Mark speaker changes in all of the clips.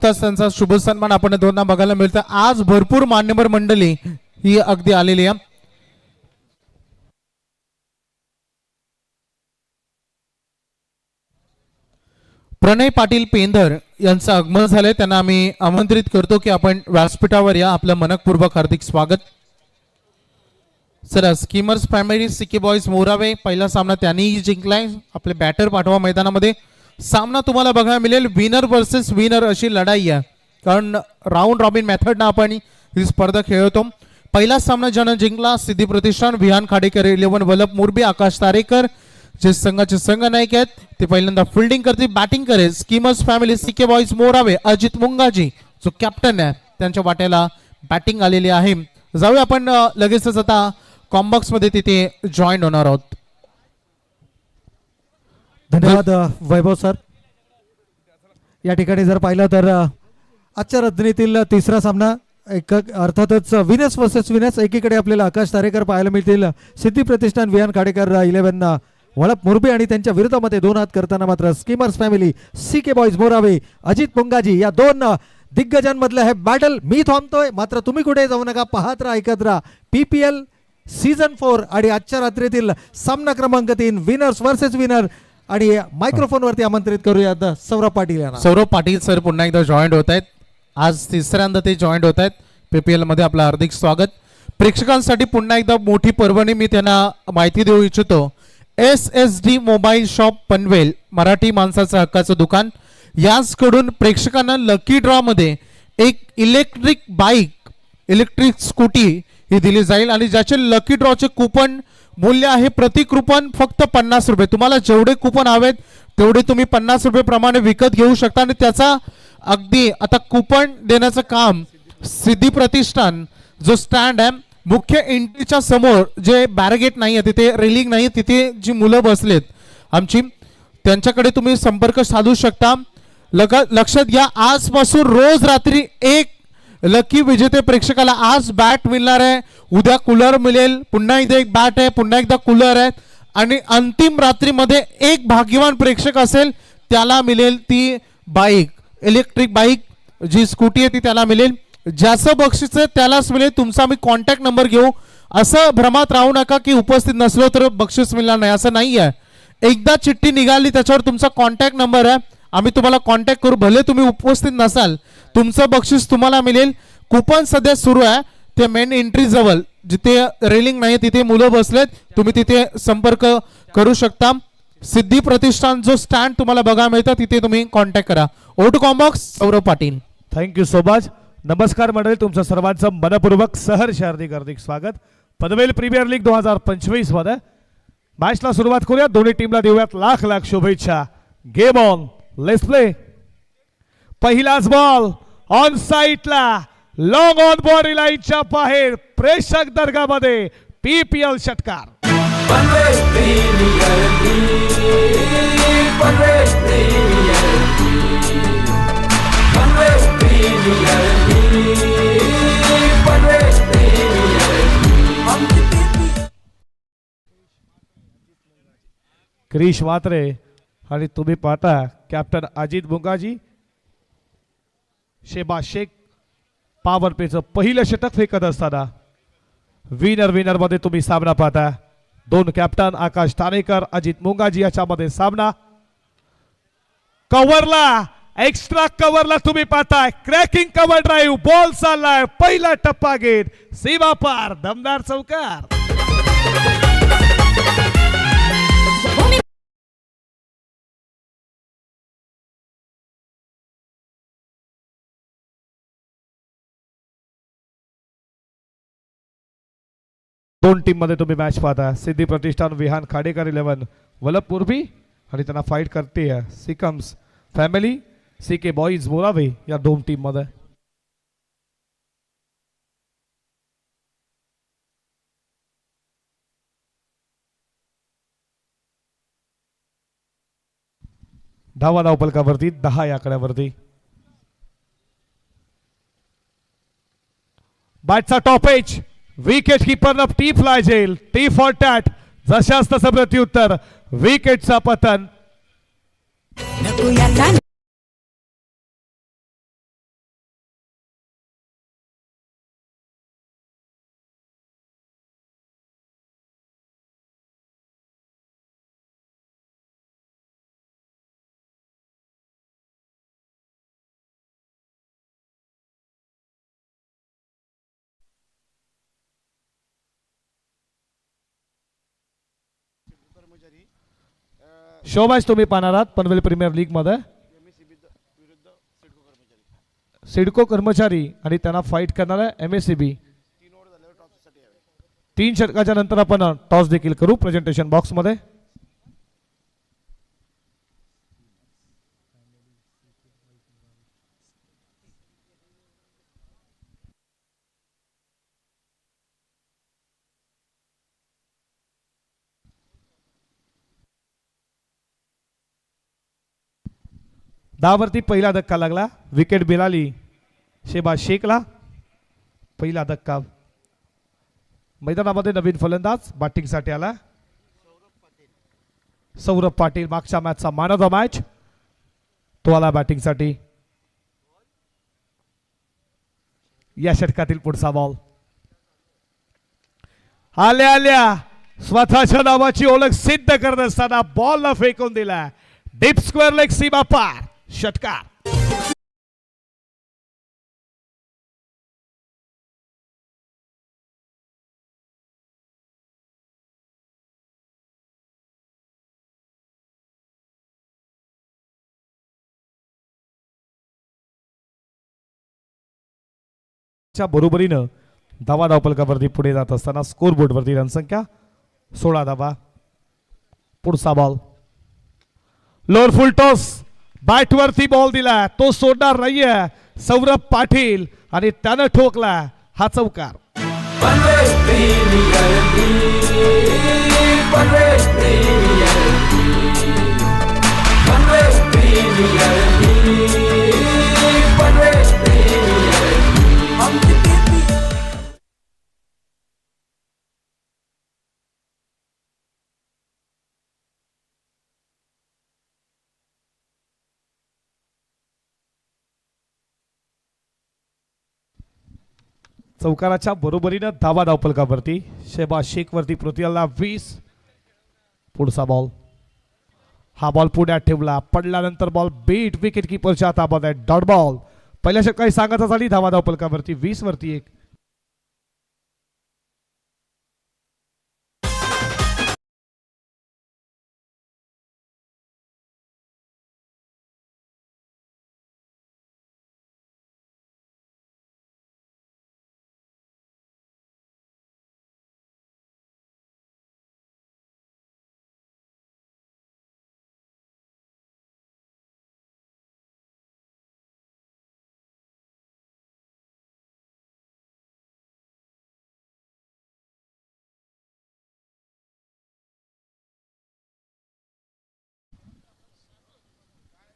Speaker 1: त्यांचा शुभ सन्मान आपण दोघांना बघायला मिळतं। आज भरपूर मान्यवर मंडळी ही अगदी आलेली आहे। प्रणय पाटील पेंधर यांचं आगमन झालंय, त्यांना आम्ही आमंत्रित करतो की आपण व्यासपीठावर या। आपलं मनपूर्वक हार्दिक स्वागत। Sir, skimmers primary CK boys Morawe पहिला सामना त्यांनी जिंकलाय। आपले बॅटर पाठवा मैदानामध्ये। सामना तुम्हाला बघायला मिळेल विनर वर्सेस विनर अशी लढाई आहे, कारण राऊंड रॉबिन मेथडनं आपण ही स्पर्धा खेळतो। पहिला सामना ज्यानं जिंकला सिद्धी प्रतिष्ठान विहान खाडेकर 11 वल्लभ मोरबी आकाश तारेकर जे संघाचे संघ नायक आहेत ते पहिल्यांदा फिल्डिंग करते, बॅटिंग करेल schemers family CK boys Morave Ajit Mungaji जो कॅप्टन आहे त्यांच्या वाट्याला बॅटिंग आलेली आहे। जाऊया आपण लगेचच आता कॉम्बॉक्स मध्ये तिथे जॉईन होणार आहोत।
Speaker 2: धन्यवाद वैभव सर। या ठिकाणी जर पाहिलं तर आजच्या रजनीतील तिसरा सामना एक अर्थातच विनर्स वर्सेस विनर्स। एकीकडे आपल्याला आकाश तारेकर पाहायला मिळतील सिद्धी प्रतिष्ठान विहान खाडेकर 11 वळप मोरबी आणि त्यांच्या विरोधामध्ये दोन हात करताना मात्र schemers family CK boys Morave Ajit Mungaji या दोन दिग्गजांमधलं हे बॅटल। मी थांबतोय मात्र तुम्ही कुठे जाऊ नका, पाहत राहा ऐकत राहा PPL सीझन 4 आणि आजच्या रात्रीतील सामना क्रमांक 3 विनर्स वर्सेस विनर। आणि मायक्रोफोन वरती आमंत्रित करूयात सौरभ पाटील यांना।
Speaker 1: सौरभ पाटील सर पुन्हा एकदा जॉईंट होत आहेत, आज तिसऱ्यांदा ते जॉईंट होत आहेत PPL मध्ये। आपलं हार्दिक स्वागत। प्रेक्षकांसाठी पुन्हा एकदा मोठी पर्वणी मी त्यांना माहिती देऊ इच्छितो। SSD mobile shop Panvel Marathi माणसाचं हक्काचं दुकान याचकडून प्रेक्षकांना लकी ड्रॉ मध्ये एक इलेक्ट्रिक बाईक इलेक्ट्रिक स्कूटी ही दिली जाईल आणि ज्याचे लकी ड्रॉचे कुपन मूल्य आहे प्रति कुपन फक्त 50 रुपये। तुम्हाला जेवढे कुपन हवेत तेवढे तुम्ही 50 रुपये प्रमाणे विकत घेऊ शकता आणि त्याचा अगदी आता कुपन देण्याचं काम सिद्धी प्रतिष्ठान जो स्टँड आहे मुख्य एंट्रीच्या समोर जे बॅरिगेट नाही आहे तिथे रेलिंग नाही, तिथे जी मुलं बसलेत आमची त्यांच्याकडे तुम्ही संपर्क साधू शकता। लक्षात घ्या आजपासून रोज रात्री एक लकी विजेते प्रेक्षकाला आज बॅट मिळणार आहे, उद्या कूलर मिळेल, पुन्हा एकदा एक बॅट आहे, पुन्हा एकदा कूलर आहे आणि अंतिम रात्रीमध्ये एक भाग्यवान प्रेक्षक असेल त्याला मिळेल ती बाईक इलेक्ट्रिक बाईक जी स्कूटी आहे ती त्याला मिळेल। ज्याचं बक्षीस आहे त्यालाच मिळेल। तुमचा मी कॉन्टॅक्ट नंबर घेऊ, असं भ्रमात राहू नका की उपस्थित नसलो तर बक्षीस मिळणार नाही, असं नाही आहे। एकदा चिठ्ठी निघाली त्याच्यावर तुमचा कॉन्टॅक्ट नंबर आहे, आम्ही तुम्हाला कॉन्टॅक्ट करू, भले तुम्ही उपस्थित नसाल तुमचं बक्षीस तुम्हाला मिळेल। कुपन सध्या सुरू आहे ते मेन एंट्री जवळ जिथे रेलिंग नाही तिथे मुलं बसलेत, तुम्ही तिथे संपर्क करू शकता। सिद्धी प्रतिष्ठान जो स्टँड तुम्हाला बघायला मिळतं तिथे तुम्ही कॉन्टॅक्ट करा। ओटू कॉम्बॉक्स Saurabh Patil.
Speaker 3: Thank you so much. नमस्कार मंडळी, तुमचं सर्वांचं मनपूर्वक सहर्ष हार्दिक स्वागत पनवेल प्रीमियर लीग 2025 मध्ये। मॅचला सुरुवात करूया, दोन्ही टीमला देऊयात लाख लाख शुभेच्छा। Game on, let's play. पहिलाच बॉल ऑन साइडला लॉंग ऑन बॉडी लाईनच्या बाहेर प्रेक्षक दर्गामध्ये PPL षटकार। क्रिश मात्रे आणि तुम्ही पाहता कॅप्टन अजित मुंगाजी। शेबा शेख पॉवर प्लेचं पहिलं षटक फेकत असताना विनर मध्ये तुम्ही सामना पाहता। दोन कॅप्टन आकाश तारेकर अजित मुंगाजी याच्यामध्ये सामना। कव्हरला एक्स्ट्रा कव्हरला तुम्ही पाहताय क्रॅकिंग कव्हर ड्राईव्ह बॉल चाललाय, पहिला टप्पा घेत सीमा पार दमदार चौकार। दोन टीम मध्ये तुम्ही मॅच पाहता। सिद्धी प्रतिष्ठान विहान खाडेकर 11 वल्लभ मोरबी आणि त्यांना फाईट करते सिकम्स फॅमिली सीके बॉईज मोरावे या दोन टीम मध्ये। धावा धावपलकावरती 10 या आकड्यावरती। बॅटचा टॉप एज विकेट कीपर टी फ्लाय जेल टी फॉर टॅट जशास तसं प्रत्युत्तर विकेटचा पतन। शो मॅच तुम्ही पाहणार आहात पनवेल प्रीमियर लीग मध्ये सिडको कर्मचारी आणि त्यांना फाईट करणारा MSCB. 3 षटकाच्या नंतर आपण टॉस देखील करू प्रेझेंटेशन बॉक्स मध्ये. दावरती पहिला धक्का लागला. विकेट मिळाली शेबाज शेखला. पहिला धक्का. मैदानामध्ये नवीन फलंदाज बॅटिंगसाठी आला सौरभ पाटील. मागच्या मॅचचा मॅन ऑफ द मॅच तो आला बॅटिंगसाठी. या षटकातील पुढचा बॉल. आल्या आल्या स्वतःच्या नावाची ओळख सिद्ध करत असताना बॉलला फेकून दिला. डीप स्क्वेअर लेग सीमा पार षटकार. बरोबरीनं धावा धावपलकावरती पुढे जात असताना स्कोर बोर्ड वरती रनसंख्या 16 धावा. पुढचा बॉल. लोअर फुल टॉस. बॅट वरती बॉल दिला तो सोडणार नाहीये सौरभ पाटील आणि त्यानं ठोकला हा चौकार. चौकाराच्या बरोबरीनं धावा धावपलकावरती शेबाज शेख वरती पृथ्वीला 20. पुढचा बॉल. हा बॉल पुढ्यात ठेवला. पडल्यानंतर बॉल बीट विकेट किपरच्या ताब्यात आहे. Dot ball. पहिल्या षटकाळी सांगत झाली धावा धावपलकावरती 20 वरती 1.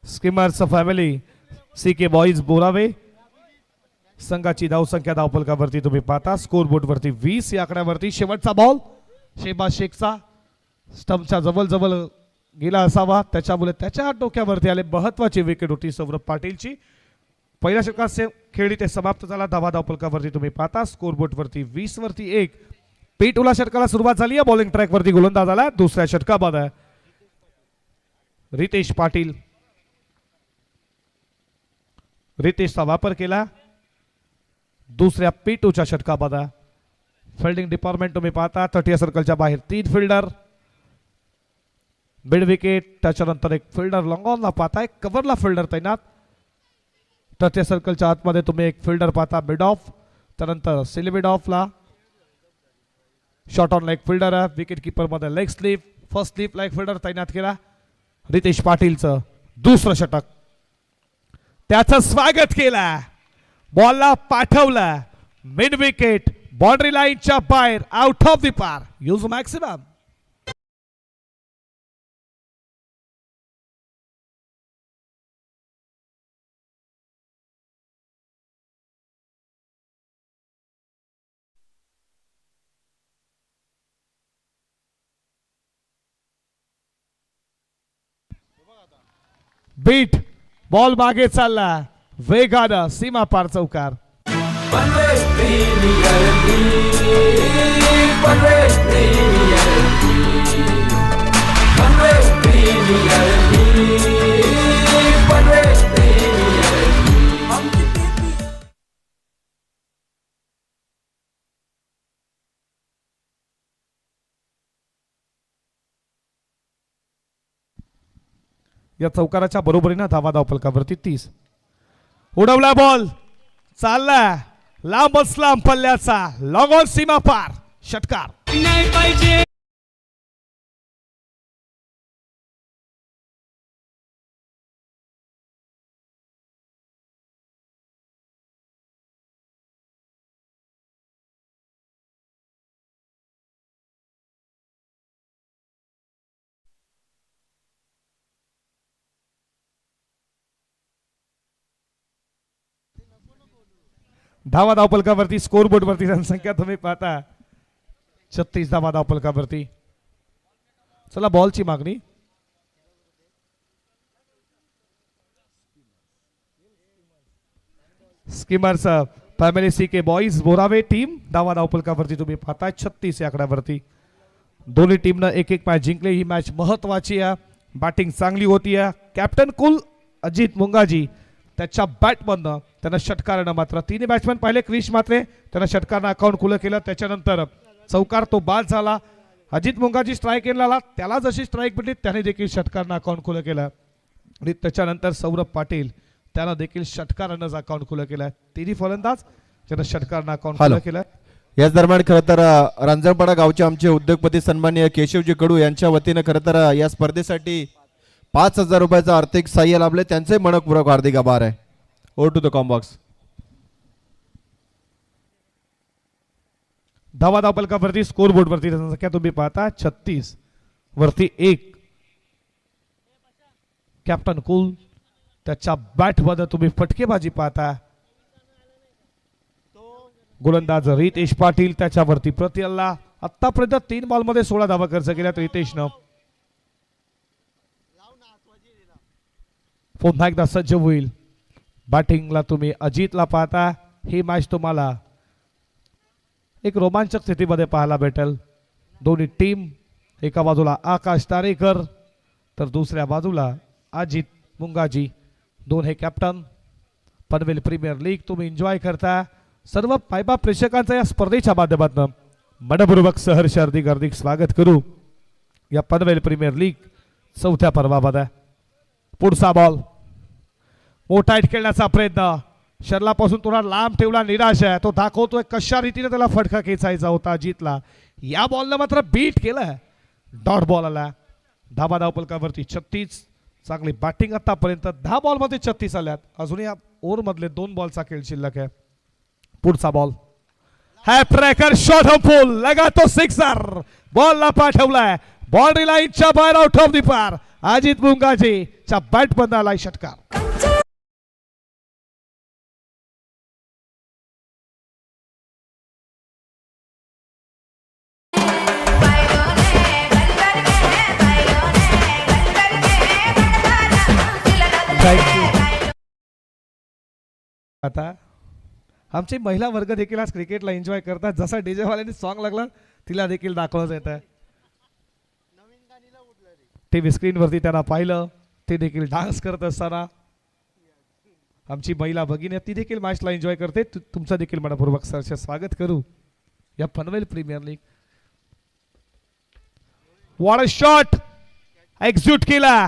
Speaker 3: स्किमर्स फॅमिली CK बॉईज बोरावे संघाची धावसंख्या धावपलकावरती तुम्ही पाहता स्कोर बोर्ड वरती 20 या आकड्यावरती. शेवटचा बॉल शेबाज शेखचा स्टंपच्या जवळ गेला असावा त्याच्यामुळे त्याच्या डोक्यावरती आले. महत्वाची विकेट होती सौरभ पाटीलची. पहिल्या षटकात खेळ ते समाप्त झाला. धावा धावपलकावरती तुम्ही पाहता स्कोर बोर्ड वरती 20 वरती 1. पेटोला षटकाला सुरुवात झाली आहे. बॉलिंग ट्रॅक वरती गोलंदाज आला. दुसऱ्या षटकामध्ये रितेश पाटील. रितेशचा वापर केला. दुसऱ्या पेटूच्या षटकामध्ये फिल्डिंग डिपार्टमेंट तुम्ही पाहता 30 सर्कलच्या बाहेर 3 फिल्डर. मिड विकेट त्याच्यानंतर एक फिल्डर लॉंग ऑनला पाहताय. कव्हरला फिल्डर तैनात. 30 सर्कलच्या आतमध्ये तुम्ही एक फिल्डर पाहता मिड ऑफ. त्यानंतर सिलिमिड ऑफला शॉर्ट ऑनला एक फिल्डर आहे. विकेट किपर मध्ये लेग स्लीप फर्स्ट स्लीपला एक फिल्डर तैनात केला. रितेश पाटीलचं दुसरं षटक. त्याचं स्वागत केलं. बॉलला पाठवलं मिड विकेट बाउंड्री लाईनच्या बाहेर आउट ऑफ द पार. Use maximum. बीट बॉल मागे चालला वेगानं सीमा पार चौकार. या चौकाराच्या बरोबरीनं धावा धावफलकावरती 30. उडवला बॉल, चालला लांबच लांब पल्ल्याचा, लॉंग ऑन सीमा पार, षटकार.
Speaker 4: नाही पाहिजे.
Speaker 3: धावा धावफलकावरती स्कोर बोर्ड वरती संख्या तुम्ही पाहता 36 धावा धावफलकावरती. चला बॉलची मागणी. Skimmers family CK boys बोरावे team धावा धावफलकावरती तुम्ही पाहता 36 या आकड्यावरती. दोन्ही टीमनं एक एक मॅच जिंकले. ही मॅच महत्वाची आहे. बॅटिंग चांगली होती आहे. कॅप्टन कुल अजित मुंगाजी त्याच्या बॅटमधनं त्यांना षटकारानं मात्र तिन्ही बॅट्समॅन पाहिले. क्रिश मात्रे त्यांना षटकारानं अकाउंट खुलं केलं. त्याच्यानंतर चौकार तो बाद झाला. अजित मुंगाजी स्ट्राईक आला, त्याला जशी स्ट्राईक भेटली त्याने देखील षटकारानं अकाउंट खुलं केलं. आणि त्याच्यानंतर सौरभ पाटील त्यानं देखील षटकारानंच अकाउंट खुलं केलं. तिन्ही फलंदाज त्यानं षटकारानं अकाउंट खुलं केलं.
Speaker 5: याच दरम्यान खरं तर रांजणपाडा गावचे आमचे उद्योगपती सन्माननीय केशवजी कडू यांच्या वतीनं खरं तर या स्पर्धेसाठी 5,000 रुपयाचं आर्थिक सहाय्य लाभले. त्यांचे मनपूर्वक हार्दिक आभार आहे. Over to the combox.
Speaker 3: धावा धावफलकावरती स्कोर बोर्ड वरती संख्या तुम्ही पाहता 36 वरती 1. कॅप्टन कुल त्याच्या बॅट मध्ये तुम्ही फटकेबाजी पाहता. गोलंदाज रितेश पाटील त्याच्यावरती प्रति हल्ला. आतापर्यंत 3 बॉल मध्ये 16 धावा खर्च केल्यात रितेशनं. पुन्हा एकदा सज्ज होईल. बॅटिंगला तुम्ही अजितला पाहता. ही मॅच तुम्हाला एक रोमांचक स्थितीमध्ये पाहायला भेटेल. दोन्ही टीम एका बाजूला आकाश तारेकर तर दुसऱ्या बाजूला अजित मुंगाजी. दोन हे कॅप्टन. पनवेल प्रीमियर लीग तुम्ही एन्जॉय करता. सर्व पायबा प्रेक्षकांचा या स्पर्धेच्या माध्यमातून मनपूर्वक सहर्ष हार्दिक स्वागत करू या पनवेल प्रीमियर लीग चौथ्या पर्वामध्ये. पुढचा बॉल मोठा हिट खेळण्याचा प्रयत्न. शर्लापासून थोडा लांब ठेवला. निराश आहे. तो दाखवतोय कशा रीतीने त्याला फटका खेचायचा होता अजितला. या बॉलनं मात्र बीट केलं. डॉट बॉल आला. धावा धावफलकावरती 36. चांगली बॅटिंग आतापर्यंत 10 बॉल मध्ये 36 आल्यात. अजूनही या ओव्हर मधले 2 बॉलचा खेळ शिल्लक आहे. पुढचा बॉल है ट्रॅकर शॉट फुल लगा तो सिक्सर. बॉलला पाठवलाय. बाउंड्री लाईनच्या बाहेर आउट ऑफ दी पार. अजित मुंगाजीच्या बॅट बंद आलाय षटकार. आता आमची महिला वर्ग देखील आज क्रिकेटला एन्जॉय करतात. जसा डीजे वाल्यांनी सॉन्ग लागला तिला देखील दाखवलं येत आहे. टीव्ही स्क्रीन वरती त्यांना पाहिलं. ते देखील डान्स करत असताना आमची महिला भगिनी ती देखील मॅचला एन्जॉय करते. तुमचं देखील मनपूर्वक सहर्ष स्वागत करू या Panvel premier league. What a shot execute केला.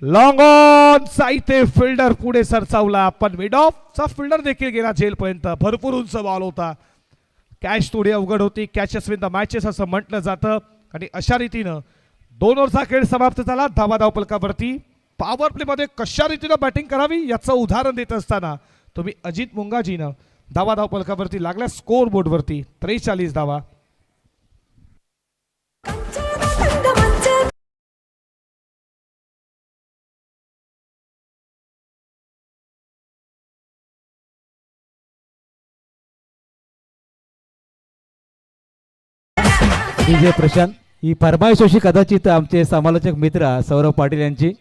Speaker 3: लॉंग ऑन साईथे फिल्डर पुढे सरसावला. पण मिड ऑफ चा फिल्डर देखील गेला जेलपर्यंत. भरपूर उंच बॉल होता. कॅच थोडी अवघड होती. कॅचेस विन द मॅचेस असं म्हटलं जातं. आणि अशा रीतीनं 2 ओव्हरचा खेळ समाप्त झाला. धावा धावफलकावरती पॉवर प्ले मध्ये कशा रीतीनं बॅटिंग करावी याचं उदाहरण देत असताना तुम्ही अजित मुंगाजीनं धावा धावफलकावरती लागल्या. स्कोर बोर्ड वरती 43 धावा.
Speaker 6: डीजे प्रशांत ही फरमाईश होशी कदाचित आमचे समालोचक मित्र सौरभ पाटील यांची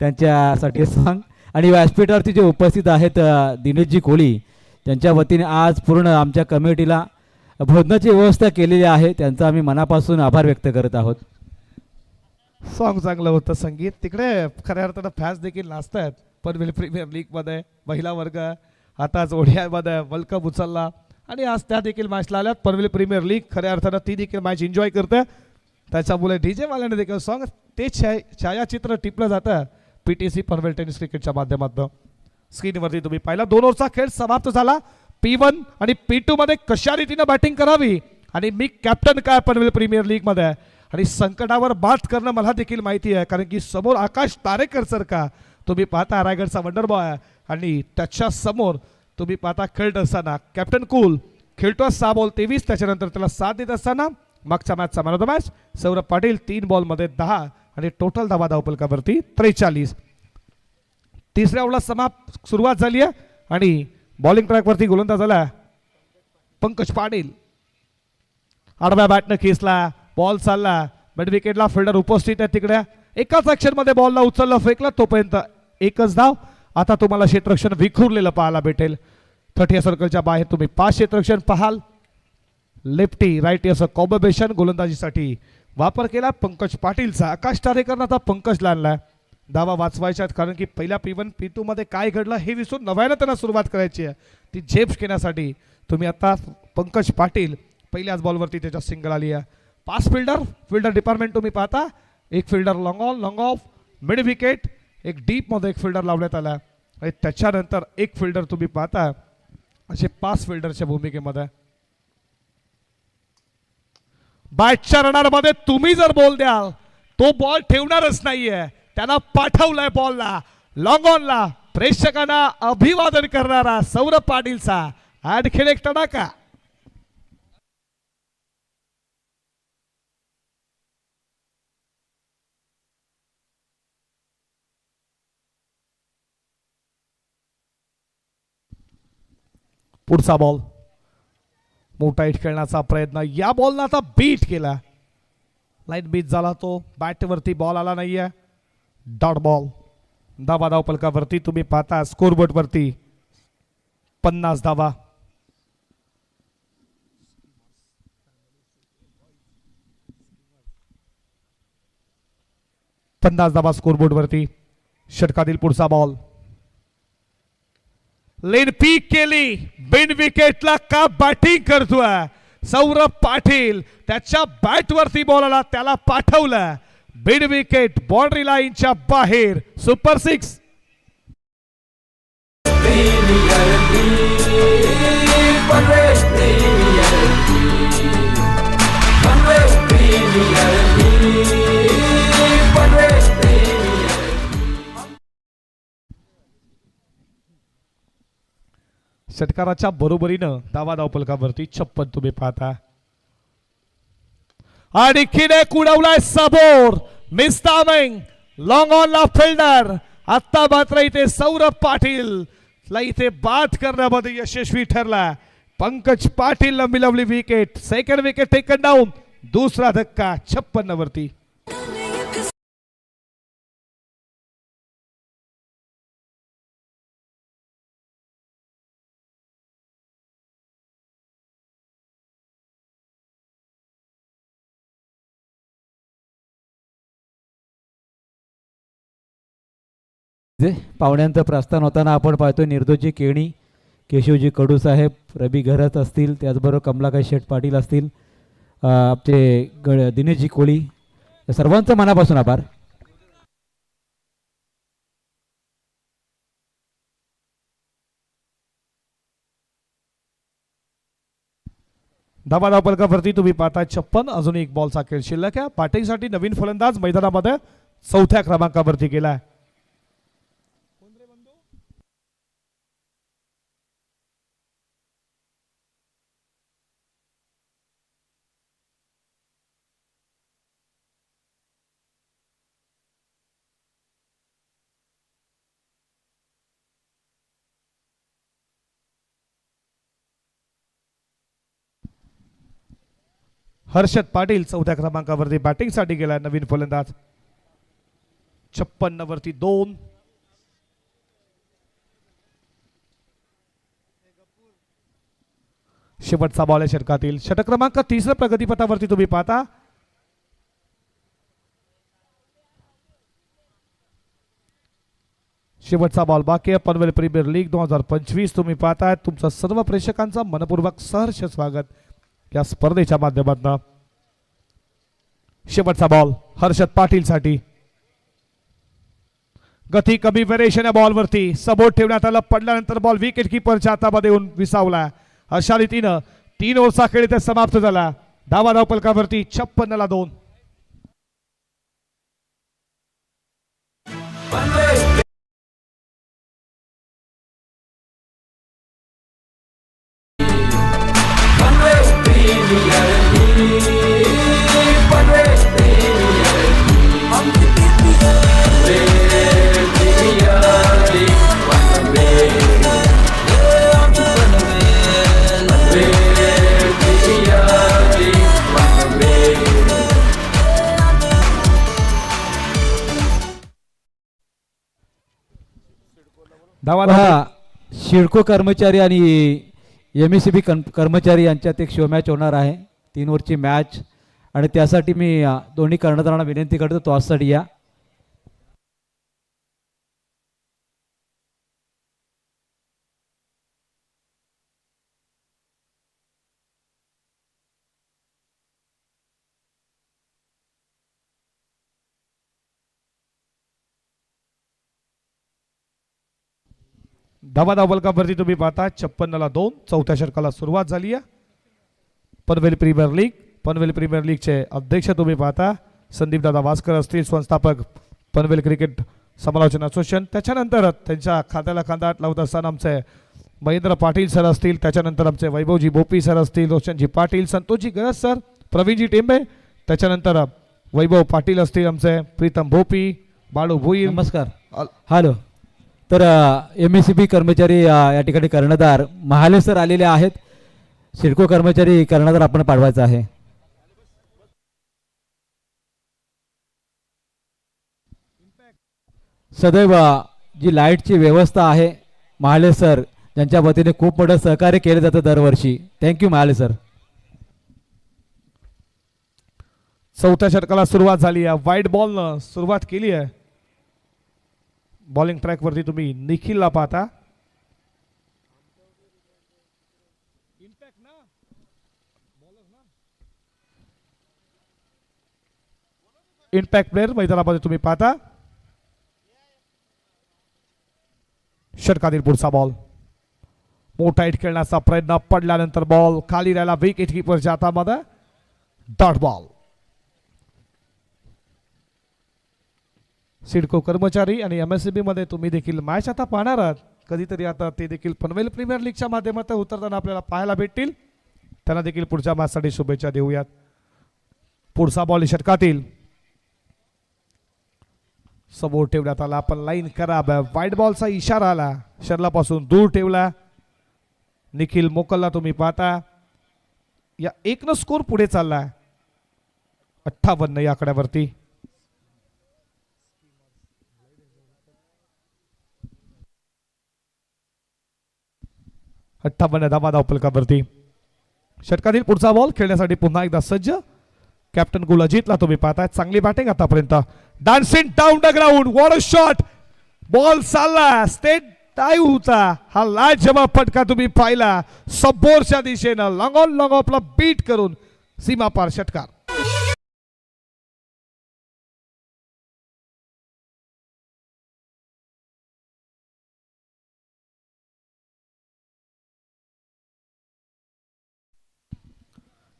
Speaker 6: त्यांच्यासाठी सॉंग. आणि व्यासपीठावरती जे उपस्थित आहेत दिनेशजी कोळी त्यांच्या वतीने आज पूर्ण आमच्या कमिटीला भोजनाची व्यवस्था केलेली आहे. त्यांचा आम्ही मनापासून आभार व्यक्त करत आहोत.
Speaker 3: सॉन्ग चांगलं होतं. संगीत तिकडे खऱ्या अर्थानं फॅन्स देखील नाचतात. पनवेल प्रीमियर लीग मध्ये महिला वर्ग आताच ओढ्यामध्ये वर्ल्ड कप उचलला आणि आज त्या देखील मॅचला आल्यात. पनवेल प्रीमियर लीग खऱ्या अर्थानं ती देखील मॅच एन्जॉय करते. त्याच्यामुळे डीजे वाल्याने देखील सॉन्ग ते छायाचित्र टिपलं जातं. PTC पनवेल टेनिस क्रिकेटच्या माध्यमातून स्क्रीनवरती तुम्ही पाहिला 2 ओव्हरचा खेळ समाप्त झाला. P1 आणि P2 मध्ये कशा रीतीने बॅटिंग करावी आणि मी कॅप्टन काय पनवेल प्रीमियर लीग मध्ये आणि संकटावर मात करणं मला देखील माहिती आहे, कारण की समोर आकाश तारेकर सर का तुम्ही पाहता रायगडचा वंडर बॉय आणि त्याच्या समोर तुम्ही पाहता खेळत असताना कॅप्टन कूल खेळतो 6 बॉल 23. त्याच्यानंतर त्याला साथ देत असताना मागच्या मॅचचा man of the match Saurabh Patil 3 बॉलमध्ये 10 आणि टोटल धावा धावफलकावरती 43. तिसऱ्या ओव्हरला सुरुवात झाली आहे आणि बॉलिंग ट्रॅकवरती गोलंदाज झाला पंकज पाटील. आडव्या बॅटनं खेचला, बॉल चालला, मिड विकेटला फिल्डर उपस्थित आहे तिकडे. एकाच ऍक्शन मध्ये बॉलला उचललं फेकलं तोपर्यंत एकच धाव. आता तुम्हाला क्षेत्ररक्षण विखुरलेलं पाहायला भेटेल. 30 सर्कलच्या बाहेर तुम्ही 5 क्षेत्ररक्षण पाहाल. लेफ्टी राईटी असं कॉम्बिनेशन गोलंदाजीसाठी वापर केला पंकज पाटीलचा. आकाश तारेकरनं आता पंकजला आणलाय. धावा वाचवायच्या आहेत, कारण की पहिल्या P1 P2 मध्ये काय घडलं हे विसरून नव्यानं त्यांना सुरुवात करायची आहे. ती झेप घेण्यासाठी तुम्ही आता पंकज पाटील पहिल्याच बॉलवरती त्याच्या सिंगल आली आहे. 5 फिल्डर डिपार्टमेंट तुम्ही पाहता. एक fielder long on long of mid wicket, एक डीप मध्ये एक फिल्डर लावण्यात आला आणि त्याच्यानंतर एक फिल्डर तुम्ही पाहता. असे 5 फिल्डरच्या भूमिकेमध्ये बॅटच्या रडारमध्ये तुम्ही जर बॉल द्याल तो बॉल ठेवणारच नाहीये. त्यांना पाठवलाय बॉलला लॉंग ऑनला. प्रेक्षकांना अभिवादन करणारा सौरभ पाटीलचा आणखीन एक तडाखा. पुढचा बॉल मोठा हिट खेळण्याचा प्रयत्न. या बॉलनं आता बीट केला. लाईट बीट झाला तो. बॅटवरती बॉल आला नाहीये. Dot ball. धावा धावफलकावरती तुम्ही पाहता स्कोरबोर्ड वरती 50 धावा. स्कोरबोर्ड वरती. षटकातील पुढचा बॉल लेन पीक केली. बिन विकेटला का बॅटिंग करतोय सौरभ पाटील. त्याच्या बॅटवरती बॉल आला, त्याला पाठवलं बिन विकेट बाउंड्री लाईनच्या बाहेर. सुपर 6. षटकाराच्या बरोबरीनं धावा धावफलकावरती 56 तुम्ही पाहता. आणि एक उडवलाय समोर मिस्टामिंग लॉंग ऑन ला फिल्डर. आता मात्र इथे सौरभ पाटील ला इथे बाद करण्यामध्ये यशस्वी ठरला. पंकज पाटील मिळवली wicket. Second wicket taken down. दुसरा धक्का 56 वरती.
Speaker 6: पाहुण्यांचं प्रस्थान होताना आपण पाहतोय निर्दोजी केणी, केशवजी कडू साहेब, रवी घरत असतील, त्याचबरोबर कमलाकाई शेठ पाटील असतील, आपले दिनेशजी कोळी, या सर्वांचं मनापासून आभार.
Speaker 3: धावा धावफलकावरती तुम्ही पाहता 56. अजून एक बॉलचा खेळ शिल्लक आहे. बॅटिंगसाठी नवीन फलंदाज मैदानामध्ये 4थ्या क्रमांकावरती गेलाय. हर्षद पाटील 4थ्या क्रमांकावरती बॅटिंगसाठी गेला नवीन फलंदाज. 56 वरती 2. शेवटचा बॉल आहे षटकातील. षटक क्रमांक 3 प्रगतीपथावरती तुम्ही पाहता. शेवटचा बॉल बाकी आहे. पनवेल प्रीमियर लीग 2025 तुम्ही पाहताय. तुमचं सर्व प्रेक्षकांचं मनपूर्वक सहर्ष स्वागत या स्पर्धेच्या माध्यमातून. शेवटचा बॉल हर्षद पाटील साठी. गती कमी व्हेरिएशन या बॉलवरती सबोट ठेवण्यात आलं. पडल्यानंतर बॉल विकेट किपरच्या हातामध्ये येऊन विसावला. अशा रीतीनं 3 ओव्हरचा खेळ इथे समाप्त झाला. धावा धावपलकावरती 56 ला 2. धावा
Speaker 6: पहा, शिडको कर्मचारी आणि MSCB कर्मचारी यांच्यात एक शो मॅच होणार आहे. 3 ओव्हरची मॅच आणि त्यासाठी मी दोन्ही कर्णधारांना विनंती करतो टॉससाठी या.
Speaker 3: धावा धावपलकावरती तुम्ही पाहता 56 ला 2. चौथ्या षटकाला सुरुवात झाली आहे. पनवेल प्रीमियर लीगचे अध्यक्ष तुम्ही पाहता संदीप दादा वास्कर असतील, संस्थापक पनवेल क्रिकेट समालोचन असोसिएशन. त्याच्यानंतर त्यांच्या खात्याला खांदा लावत असताना आमचे महेंद्र पाटील सर असतील, त्याच्यानंतर आमचे वैभवजी भोपी सर असतील, रोशनजी पाटील, संतोषजी गरज सर, प्रवीणजी टेंबे, त्याच्यानंतर वैभव पाटील असतील, आमचे प्रीतम भोपी, बाळू भोईर.
Speaker 6: नमस्कार. हॅलो. तर MSCB कर्मचारी या ठिकाणी कर्णधार महाले सर आलेले आहेत. सिडको कर्मचारी कर्णधार आपण पाठवायचा आहे. सदैव जी लाईटची व्यवस्था आहे महाले सर ज्यांच्या वतीने खूप मोठं सहकार्य केलं जातं दरवर्षी. Thank you Mahale sir.
Speaker 3: चौथ्या षटकाला सुरुवात झाली आहे. वाईट बॉलनं सुरुवात केली आहे. बॉलिंग ट्रॅक वरती तुम्ही निखिलला पाहता. इम्पॅक्ट प्लेअर मैदानामध्ये तुम्ही पाहता. षटकातील पुढचा बॉल मोठा हिट खेळण्याचा प्रयत्न, पडल्यानंतर बॉल खाली राहिला विकेट किपरच्या हातामध्ये. Dot ball. सिडको कर्मचारी आणि MSCB मध्ये तुम्ही देखील मॅच आता पाहणार आहात. कधीतरी आता ते देखील पनवेल प्रीमियर लीगच्या माध्यमातून उतरताना आपल्याला पाहायला भेटतील. त्यांना देखील पुढच्या मॅचसाठी शुभेच्छा देऊयात. पुढचा बॉल षटकातील समोर ठेवण्यात आला. आपण लाईन करा. वाईट बॉलचा इशारा आला. शरलापासून दूर ठेवला. निखिल मोकलला तुम्ही पाहता. या 1 स्कोर पुढे चालला. 58 या आकड्यावरती. धावा धावपलकावरती. षटकातील पुढचा बॉल खेळण्यासाठी पुन्हा एकदा सज्ज कॅप्टन गुल अजितला तुम्ही पाहताय. चांगली बॅटिंग आतापर्यंत. Dancing down the ground. What a shot. Ball चालला स्टेट डाईव्हचा. हा लाजवाब फटका तुम्ही पाहिला. सबोरच्या दिशेनं लॉंग ऑन लॉंग ऑफला बीट करून सीमापार षटकार.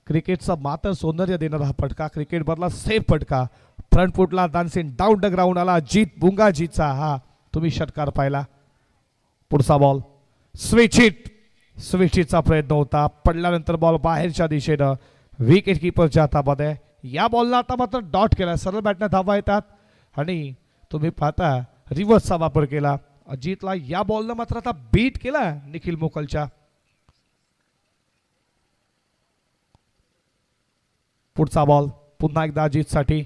Speaker 3: क्रिकेटचा मात्र सौंदर्य देणारा हा फटका. क्रिकेट मधला सेफ फटका. फ्रंट फुटला डान्सिंग डाऊन द ग्राउंड आला. जीत बुंगाजीचा हा तुम्ही षटकार पाहिला. पुढचा बॉल स्विच हिटचा प्रयत्न होता. पडल्यानंतर बॉल बाहेरच्या दिशेनं विकेट किपरच्या हातामध्ये. या बॉलला आता मात्र डॉट केला. सरळ बॅटने धावा येतात आणि तुम्ही पाहता रिव्हर्सचा वापर केला. अजितला या बॉलनं मात्र आता बीट केला निखिल मोकलच्या. पुढचा बॉल पुन्हा एकदा अजितसाठी.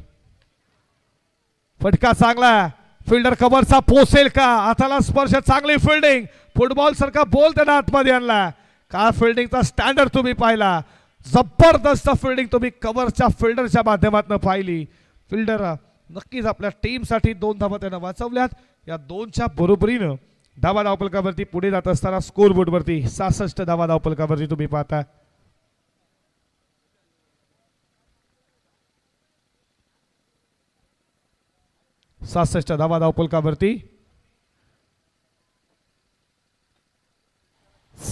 Speaker 3: फटका चांगला. फिल्डर कव्हरचा पोसेल का. हाताला स्पर्श. चांगली फिल्डिंग. फुटबॉल सारखा बॉल त्यानं आतमध्ये आणला. का फिल्डिंगचा स्टँडर्ड तुम्ही पाहिला. जबरदस्त फिल्डिंग तुम्ही कव्हरच्या फिल्डरच्या माध्यमातून पाहिली. फिल्डर नक्कीच आपल्या टीमसाठी 2 धावा त्यानं वाचवल्यात. या 2च्या बरोबरीनं धावा धावपलकावरती पुढे जात असताना स्कोर बोर्डवरती 66 धावा धावपलकावरती तुम्ही पाहता. 66 धावा धावपलकावरती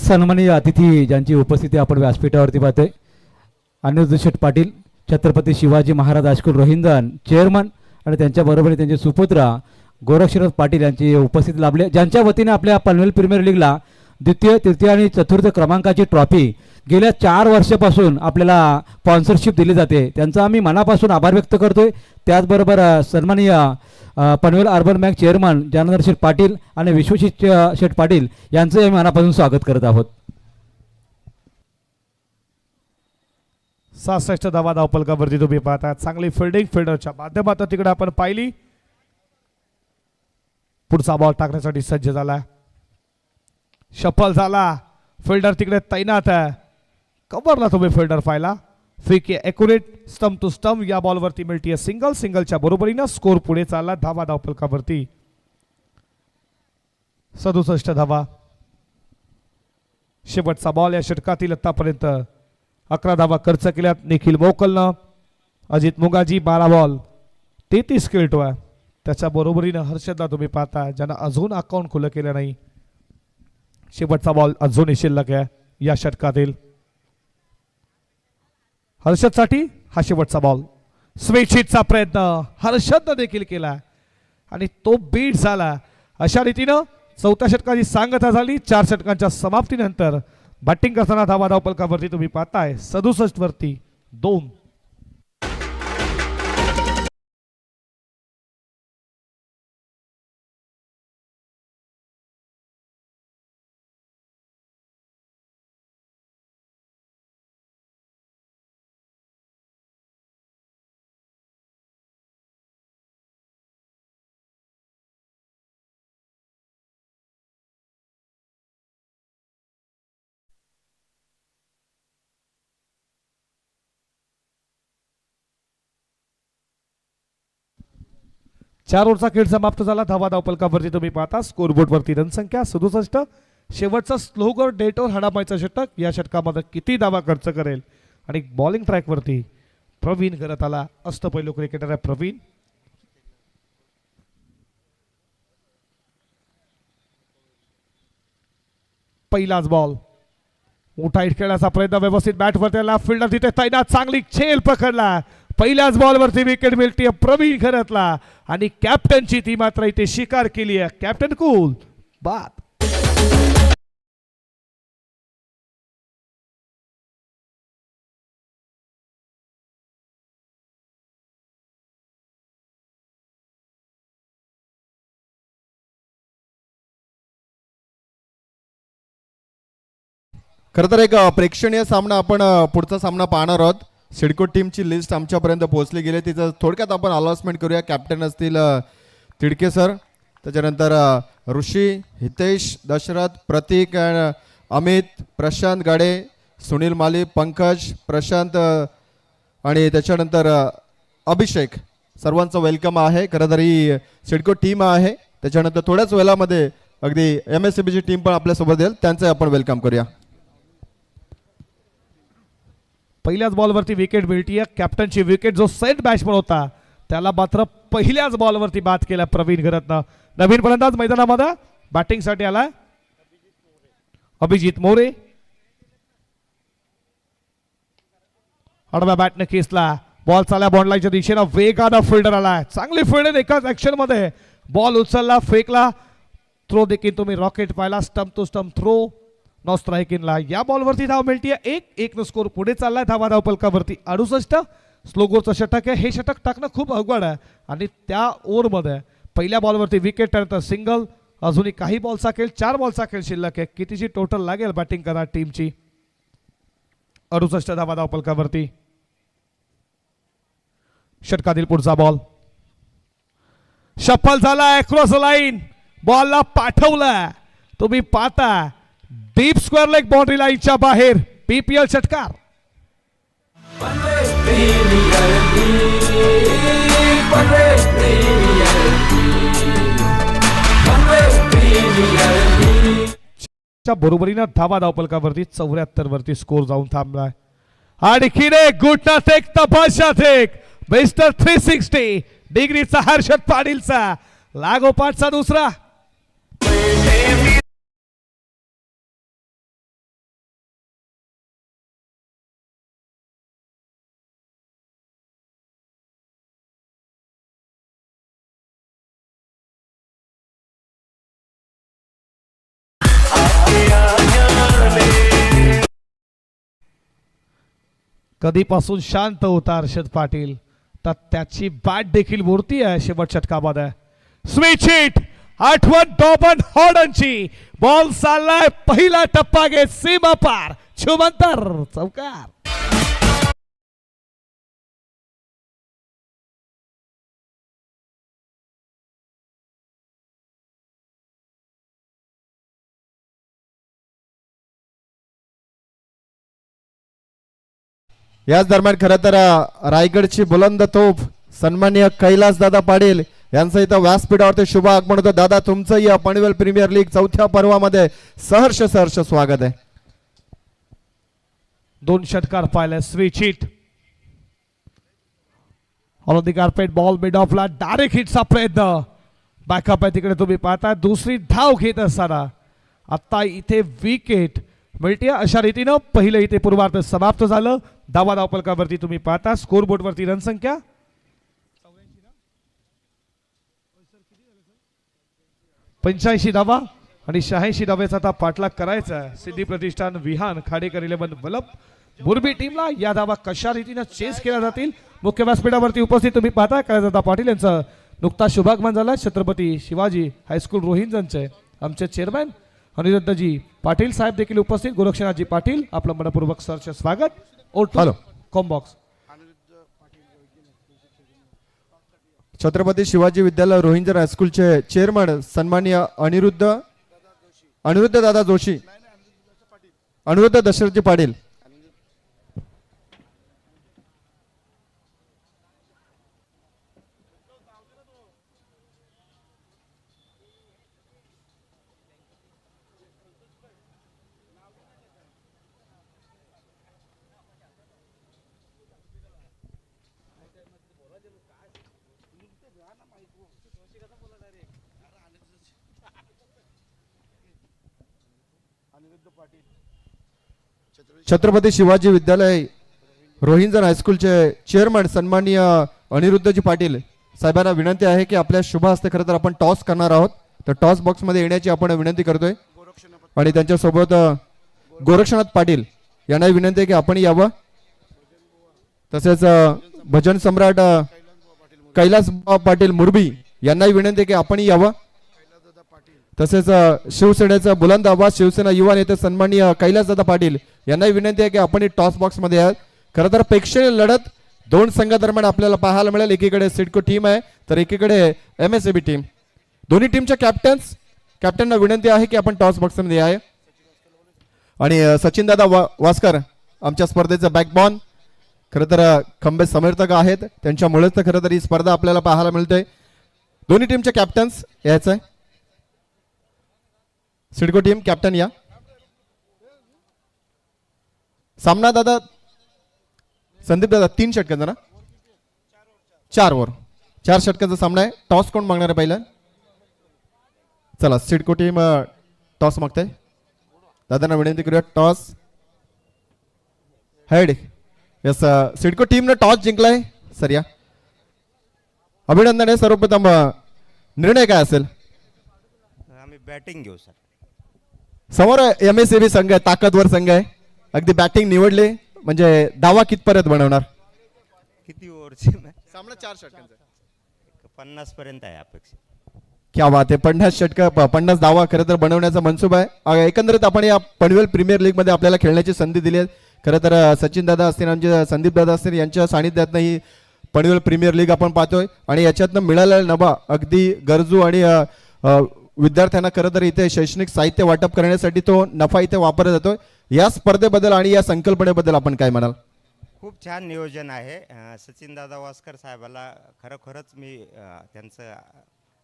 Speaker 6: सन्माननीय अतिथी ज्यांची उपस्थिती आपण व्यासपीठावरती पाहतोय, अनिरुद्ध शेठ पाटील, छत्रपती शिवाजी महाराज हायस्कूल रोहिंदन चेअरमन आणि त्यांच्याबरोबर त्यांचे सुपुत्र गोरक्षनाथ पाटील यांची उपस्थिती लाभले, ज्यांच्या वतीने आपल्या पनवेल प्रीमियर लीगला द्वितीय तृतीय आणि चतुर्थ क्रमांकाची ट्रॉफी गेल्या 4 वर्षापासून आपल्याला स्पॉन्सरशिप दिली जाते. त्यांचा आम्ही मनापासून आभार व्यक्त करतोय. त्याचबरोबर सन्माननीय Panvel urban bank chairman Janardan Sheth Patil आणि विश्वजित शेठ पाटील यांचं आम्ही मनापासून स्वागत करत आहोत.
Speaker 3: 66 धावा धावपलकावरती तुम्ही पाहता. चांगली फिल्डिंग फिल्डरच्या माध्यमातून तिकडे आपण पाहिली. पुढचा बॉल टाकण्यासाठी सज्ज झाला, शफल झाला, फिल्डर तिकडे तैनात आहे. कव्हरला तुम्ही फिल्डर पाहिला. फेक ॲक्युरेट स्टंप टू स्टंप. या बॉलवरती मिळते सिंगल. सिंगलच्या बरोबरीनं स्कोर पुढे चालला धावा धावपलकावरती. 67 धावा. शेवटचा बॉल या षटकातील आतापर्यंत 11 धावा खर्च केल्यात निखिल मोकलनं. अजित मुंगाजी 12 बॉल 33 खेळतो आहे. त्याच्या बरोबरीनं हर्षदला तुम्ही पाहता ज्यांना अजून अकाउंट खुलं केलं नाही. शेवटचा बॉल अजूनही शिल्लक आहे या षटकातील. हर्षदसाठी हा शेवटचा बॉल. स्वेच्छितचा प्रयत्न हर्षदनं देखील केला आणि तो बीट झाला. अशा रीतीनं 4थ्या षटकाची सांगता झाली. 4 षटकांच्या समाप्तीनंतर बॅटिंग करताना धावा धावपलकावरती तुम्ही पाहताय 67 वरती 2. चार ओव्हरचा खेळ समाप्त झाला. धावा धावपलकावरती तुम्ही पाहता स्कोरबोर्ड वरती रनसंख्या 67. शेवटचा स्लोगर डेटोर हाडामायचा षटक. या षटकामध्ये किती धावा खर्च करेल आणि बॉलिंग ट्रॅक वरती प्रवीण करत आला. अष्टपैलू क्रिकेटर आहे प्रवीण. पहिलाच बॉल. मोठा हिट खेळण्याचा प्रयत्न व्यवस्थित बॅट वरती आला. फिल्डर तिथे तैनात. चांगली झेल पकडला. पहिल्याच बॉलवरती विकेट मिळते प्रवीण खरतला आणि कॅप्टनची ती मात्र इथे शिकार केली आहे. कॅप्टन कूल बाद.
Speaker 5: खरं तर एक प्रेक्षणीय सामना आपण पुढचा सामना पाहणार आहोत. सिडको टीमची लिस्ट आमच्यापर्यंत पोहोचली गेली. तिचं थोडक्यात आपण अनाउन्समेंट करूया. कॅप्टन असतील तिडके सर, त्याच्यानंतर ऋषी, हितेश, दशरथ, प्रतीक, अमित, प्रशांत गाडे, सुनील माली, पंकज, प्रशांत आणि त्याच्यानंतर अभिषेक. सर्वांचं वेलकम आहे. खरं तर ही सिडको टीम आहे. त्याच्यानंतर थोड्याच वेळामध्ये अगदी MSCBची टीम पण आपल्यासोबत येईल. त्यांचं आपण वेलकम करूया.
Speaker 3: पहिल्याच बॉलवरती विकेट मिळतीये. कॅप्टनची विकेट जो सेट बॅट्समन होता त्याला मात्र पहिल्याच बॉलवरती बाद केला प्रवीण घरतनं. नवीन फलंदाज मैदानामध्ये बॅटिंगसाठी आलाय अभिजित मोरे. आडव्या बॅटने खेचला. बॉल चालला बॉन्डलाईनच्या दिशेनं. वेगानं फिल्डर आलाय. चांगली फिल्डर एकाच ऍक्शन मध्ये. बॉल उचलला, फेकला. थ्रो देखील तुम्ही रॉकेट पाहिला. Stump to stump throw. Non strike इनला. या बॉलवरती धाव मिळतीये 1-1 स्कोर पुढे चाललाय धावा धावपलकावरती 68. स्लोगोचं षटक आहे. हे षटक टाकणं खूप अवघड आहे आणि त्या ओव्हरमध्ये पहिल्या बॉलवरती विकेट त्यानंतर सिंगल. अजूनही काही बॉलचा खेळ, 4 बॉलचा खेळ शिल्लक आहे. कितीची टोटल लागेल बॅटिंग करा टीमची. 68 धावा धावपलकावरती. षटकातील पुढचा बॉल. शफल झाला क्रॉस लाईन. बॉलला पाठवला. तुम्ही पाहता डीप स्क्वेअर लेग बाउंड्री लाईनच्या बाहेर. PPL षटकार. बरोबरीनं धावा धावपलकावरती 74 वरती स्कोर जाऊन थांबलाय. आणखीन एक गुटनाथ एक तपाशात एक मिस्टर 360 डिग्रीचा हर्षद पाटीलचा लागोपाठचा दुसरा. कधीपासून शांत होता हर्षद पाटील, तर त्याची बॅट देखील मूर्ती आहे शेवट षटकाबाद आहे. स्विच हिट, आठवण टॉपन हॉर्डनची. बॉल चाललाय, पहिला टप्पा घेत सीमा पार, शुभंकर चौकार.
Speaker 5: याच दरम्यान खरं तर रायगडची बुलंद तोफ सन्माननीय कैलास दादा पाटील यांचं इथं व्यासपीठावरती शुभ आगमन होतं. दादा तुमचं या पनवेल प्रीमियर लीग चौथ्या पर्वामध्ये सहर्ष सहर्ष स्वागत आहे.
Speaker 3: 2 षटकार पाहिले. Switch hit on the carpet, ball mid ऑफला डायरेक्ट हिटचा प्रयत्न. बॅकअप आहे तिकडे तुम्ही पाहता. दुसरी धाव घेत असताना आता इथे विकेट मिळते. अशा रीतीनं पहिलं इथे पूर्वार्ध समाप्त झालं. धावा धावपलकावरती तुम्ही पाहता. स्कोर बोर्डवरती रणसंख्या 85 धावा आणि 86 धावेचा आता पाठलाग करायचा आहे. सिद्धी प्रतिष्ठान विहान खाडेकर 11 वलप मुरबी टीमला या धावा कशा रीतीनं चेस केल्या जातील. मुख्य व्यासपीठावरती उपस्थित तुम्ही पाहता कैलासदादा पाटील यांचं नुकता शुभागमन झाला. छत्रपती शिवाजी हायस्कूल रोहिंजनचे आमचे चेअरमॅन अनिरुद्धजी पाटील साहेब देखील उपस्थित. गोरक्षनाथजी पाटील आपलं मनपूर्वक सरचे स्वागत.
Speaker 5: Hello.
Speaker 3: Combox
Speaker 5: Chhatrapati Shivaji Vidyalaya रोहिंजर हायस्कूलचे chairman सन्माननीय अनिरुद्ध दादा जोशी, अनिरुद्ध दशरथजी पाटील. छत्रपती शिवाजी विद्यालय रोहिंजन हायस्कूलचे चेअरमन सन्माननीय अनिरुद्धजी पाटील साहेबांना विनंती आहे की आपल्या शुभ हस्ते खरं तर आपण टॉस करणार आहोत. तर टॉस बॉक्स मध्ये येण्याची आपण विनंती करतोय. आणि त्यांच्यासोबत गोरक्षनाथ पाटील यांनाही विनंती आहे की आपण यावं. तसेच भजन सम्राट कैलास पाटील मुरबी यांनाही विनंती आहे की आपण यावं. तसेच शिवसेनेचा बुलंद आवाज शिवसेना युवा नेते सन्माननीय कैलासदादा पाटील यांनाही विनंती आहे की आपण टॉस बॉक्स मध्ये याल. खरं तर प्रेक्षणीय लढत 2 संघादरम्यान आपल्याला पाहायला मिळेल. एकीकडे सिडको टीम आहे तर एकीकडे MSAB टीम. दोन्ही टीमच्या कॅप्टनना विनंती आहे की आपण टॉस बॉक्स मध्ये आहे. आणि सचिन दादा वास्कर आमच्या स्पर्धेचा बॅकबॉन खरं तर खंबे समर्थक आहेत. त्यांच्यामुळेच तर खरं तर ही स्पर्धा आपल्याला पाहायला मिळते. दोन्ही टीमचे कॅप्टन्स यायचं आहे. सिडको टीम कॅप्टन या. सामना दादा संदीप दादा 3 षटकांचा ना 4 ओव्हर 4 षटकांचा सामना आहे. टॉस कोण मागणार आहे पहिला? चला सिडको टीम टॉस मागते. दादांना विनंती करूया टॉस हेड. यस सिडको टीमनं टॉस जिंकलाय. सर या अभिनंदन आहे. सर्वप्रथम निर्णय काय असेल?
Speaker 4: आम्ही बॅटिंग घेऊ सर.
Speaker 5: समोर MSAB संघ आहे, ताकदवर संघ आहे. अगदी बॅटिंग निवडले म्हणजे दावा कितपर्यंत बनवणार?
Speaker 4: किती ओव्हरची
Speaker 5: सामना 4 षटकांचा
Speaker 4: 50 पर्यंत आहे अपेक्षा.
Speaker 5: क्या बात आहे. 50 षटक 50 धावा खरं तर बनवण्याचा मनसूबा आहे. एकंदरीत आपण या पनवेल प्रीमियर लीग मध्ये आपल्याला खेळण्याची संधी दिली आहे. खरं तर सचिन दादा असतील आमचे संदीप दादा असतील यांच्या सानिध्यातनं ही पनवेल प्रीमियर लीग आपण पाहतोय. आणि याच्यातनं मिळालेला नफा अगदी गरजू आणि विद्यार्थ्यांना खरं तर इथे शैक्षणिक साहित्य वाटप करण्यासाठी तो नफा इथे वापरला जातोय. या स्पर्धेबद्दल आणि या संकल्पनेबद्दल आपण काय म्हणाल?
Speaker 4: खूप छान नियोजन आहे. सचिन दादा वास्कर साहेबाला खरोखरच मी त्यांचं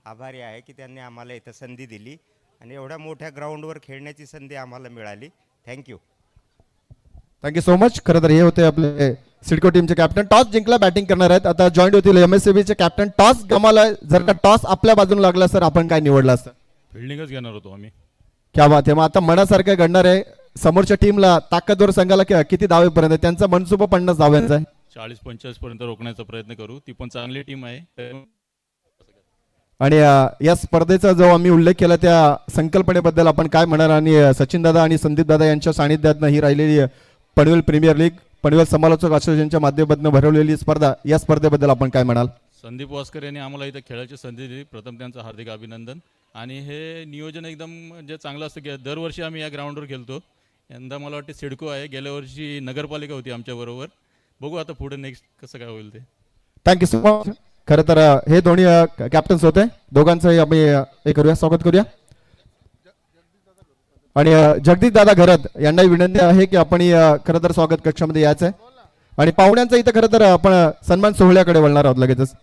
Speaker 4: आभारी आहे की त्यांनी आम्हाला इथं संधी दिली आणि एवढ्या मोठ्या ग्राउंडवर खेळण्याची संधी आम्हाला मिळाली. थँक्यू.
Speaker 5: Thank you so much. खरं तर हे होते आपले सिडको टीमचे कॅप्टन. टॉस जिंकला बॅटिंग करणार आहेत. आता जॉईंट होतील MSAB चे कॅप्टन. टॉस गमावला. जर का टॉस आपल्या बाजूने लागला सर आपण काय निवडलं असतं?
Speaker 7: फिल्डिंगच घेणार होतो आम्ही.
Speaker 5: क्या बात आहे. मग आता मनासारखं घडणार आहे. समोरच्या टीमला ताकदवर संघाला किती धावेपर्यंत? त्यांचा मनसुबा 50 धाव्यांचा आहे.
Speaker 7: 40-45 पर्यंत रोखण्याचा प्रयत्न करू. ती पण चांगली टीम आहे.
Speaker 5: आणि या स्पर्धेचा जो आम्ही उल्लेख केला त्या संकल्पनेबद्दल आपण काय म्हणाल? आणि सचिन दादा आणि संदीप दादा यांच्या सानिध्यातनं ही राहिलेली पनवेल प्रीमियर लीग पनवेल समालोचक असोसिएशनच्या माध्यमातून भरवलेली स्पर्धा, या स्पर्धेबद्दल आपण काय म्हणाल?
Speaker 7: संदीप वास्कर यांनी आम्हाला इथं खेळायची संधी दिली. प्रथम त्यांचं हार्दिक अभिनंदन. आणि हे नियोजन एकदम म्हणजे चांगलं असतं की दरवर्षी आम्ही या ग्राउंडवर खेळतो. यंदा मला वाटते सिडको आहे, गेल्या वर्षी नगरपालिका होती आमच्याबरोबर. बघू आता पुढे नेक्स्ट कसं काय होईल ते.
Speaker 5: Thank you so much. खरं तर हे दोन्ही कॅप्टन्स होते, दोघांचंही आम्ही हे करूया, स्वागत करूया. आणि जगदीश दादा घरत यांनाही विनंती आहे की आपण खरं तर स्वागत कक्षामध्ये यायचं आहे. आणि पाहुण्यांचं इथं खरं तर आपण सन्मान सोहळ्याकडे वळणार आहोत लगेचच.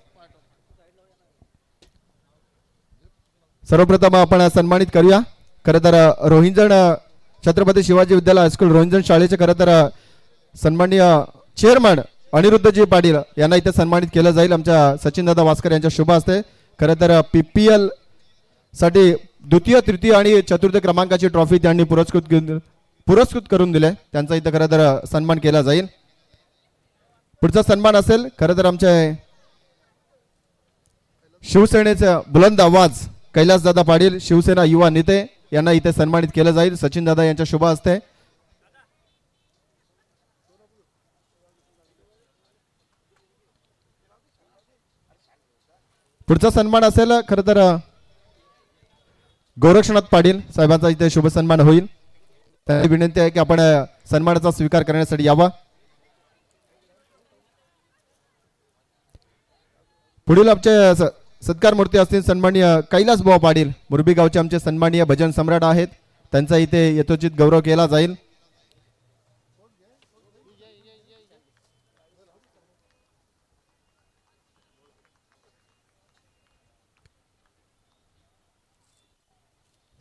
Speaker 5: सर्वप्रथम आपण सन्मानित करूया खरं तर रोहिंजण छत्रपती शिवाजी विद्यालय हायस्कूल रोहिंजण शाळेचे खरं तर सन्माननीय चेअरमन अनिरुद्धजी पाटील यांना इथे सन्मानित केलं जाईल आमच्या सचिनदादा वास्कर यांच्या शुभ हस्ते. खरं तर PPL साठी द्वितीय, तृतीय आणि चतुर्थ क्रमांकाची ट्रॉफी त्यांनी पुरस्कृत करून दिले. त्यांचा इथं खरं तर सन्मान केला जाईल. पुढचा सन्मान असेल खरं तर आमचे शिवसेनेचे बुलंद आवाज कैलासदादा पाटील, शिवसेना युवा नेते, यांना इथे सन्मानित केलं जाईल सचिनदादा यांच्या शुभ हस्ते. पुढचा सन्मान असेल खरं तर गोरक्षनाथ पाटील साहेबांचा इथे शुभ सन्मान होईल. त्यांची विनंती आहे की आपण सन्मानाचा स्वीकार करण्यासाठी यावा. पुढील आमचे सत्कार मूर्ती असतील सन्माननीय कैलास बुवा पाटील, मुरबी गावचे आमचे सन्माननीय भजन सम्राट आहेत. त्यांचा इथे यथोचित गौरव केला जाईल.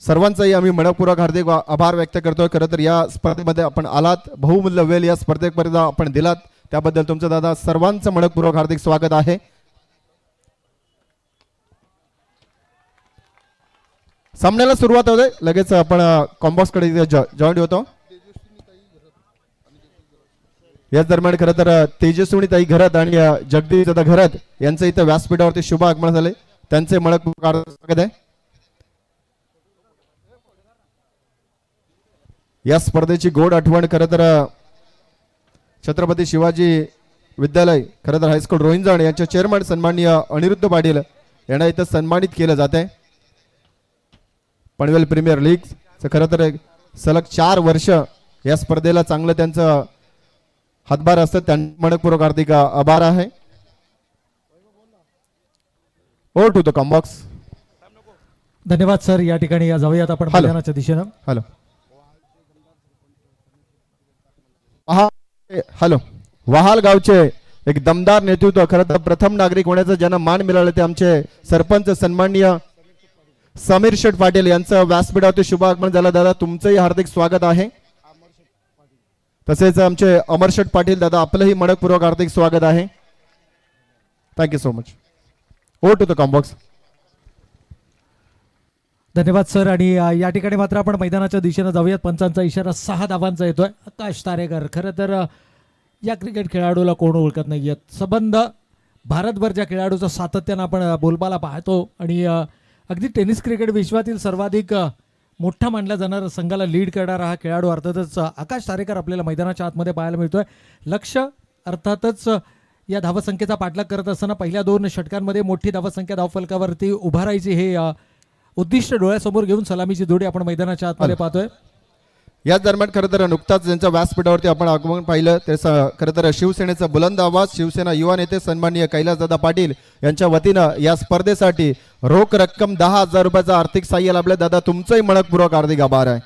Speaker 5: सर्वांचाही आम्ही मनपूर्वक हार्दिक आभार व्यक्त करतोय. खरं तर या स्पर्धेमध्ये आपण आलात, बहुमूल्य वेळ या स्पर्धेपर्यंत आपण दिलात, त्याबद्दल तुमचं दादा सर्वांचं मनपूर्वक हार्दिक स्वागत आहे. सामन्याला सुरुवात होते, लगेच आपण कॉम्बॉक्स कडे जॉईन होतो. याच दरम्यान खरं तर तेजस्विनी ताई घरत आणि जगदीश दादा घरत यांचं इथं व्यासपीठावरती शुभ आगमन झाले. त्यांचे मनपूर्वक स्वागत आहे. या स्पर्धेची गोड आठवण खरं तर छत्रपती शिवाजी विद्यालय खरं तर हायस्कूल रोहिंजण यांचे चेअरमन सन्माननीय अनिरुद्ध पाटील यांना इथं सन्मानित केलं जात आहे. पनवेल प्रीमियर लीग खरं तर सलग 4 वर्ष या स्पर्धेला चांगलं त्यांचं हातभार असतं. त्यांना मनपूर्वक हार्दिक आभार आहे. Over to the combox.
Speaker 2: धन्यवाद सर. या ठिकाणी जाऊयात आपण
Speaker 5: हॅलो.
Speaker 2: मैदानाच्या दिशेनं.
Speaker 5: हॅलो हॅलो वहाल गावचे एक दमदार नेतृत्व, खरं तर प्रथम नागरिक होण्याचं ज्यांना मान मिळालं ते आमचे सरपंच सन्माननीय समीर शेठ पाटील यांचं व्यासपीठावरती शुभ आगमन झालं. दादा तुमचंही हार्दिक स्वागत आहे. तसेच आमचे अमर शेठ पाटील दादा आपलंही मनपूर्वक हार्दिक स्वागत आहे. Thank you so much. Over to the combox.
Speaker 2: धन्यवाद सर. आणि या ठिकाणी मात्र आपण मैदानाच्या दिशेनं जाऊयात. पंचांचा इशारा 6 धावांचा येतोय. आकाश तारेकर खरं तर या क्रिकेट खेळाडूला कोण ओळखत नाहीयेत. संबंध भारतभर ज्या खेळाडूचं सातत्यानं आपण बोलबाला पाहतो आणि अगदी टेनिस क्रिकेट विश्वातील सर्वाधिक मोठा मानला जाणारा संघाला लीड करणारा हा खेळाडू अर्थातच आकाश तारेकर आपल्याला मैदानाच्या आतमध्ये पाहायला मिळतोय. लक्ष अर्थातच या धावसंख्येचा पाठलाग करत असताना पहिल्या 2 षटकांमध्ये मोठी धावसंख्या धावफलकावरती उभारायची हे उद्दिष्ट डोळ्यासमोर घेऊन सलामीची जोडी आपण मैदानाच्या आतमध्ये पाहतोय.
Speaker 5: याच दरम्यान खरं तर नुकताच ज्यांच्या व्यासपीठावरती आपण आगमन पाहिलं ते खरं तर शिवसेनेचा बुलंद आवाज शिवसेना युवा नेते सन्माननीय कैलासदादा पाटील यांच्या वतीनं या स्पर्धेसाठी रोख रक्कम 10,000 रुपयाचं आर्थिक सहाय्य लाभलं. दादा तुमचंही मनपूर्वक हार्दिक आभार आहे.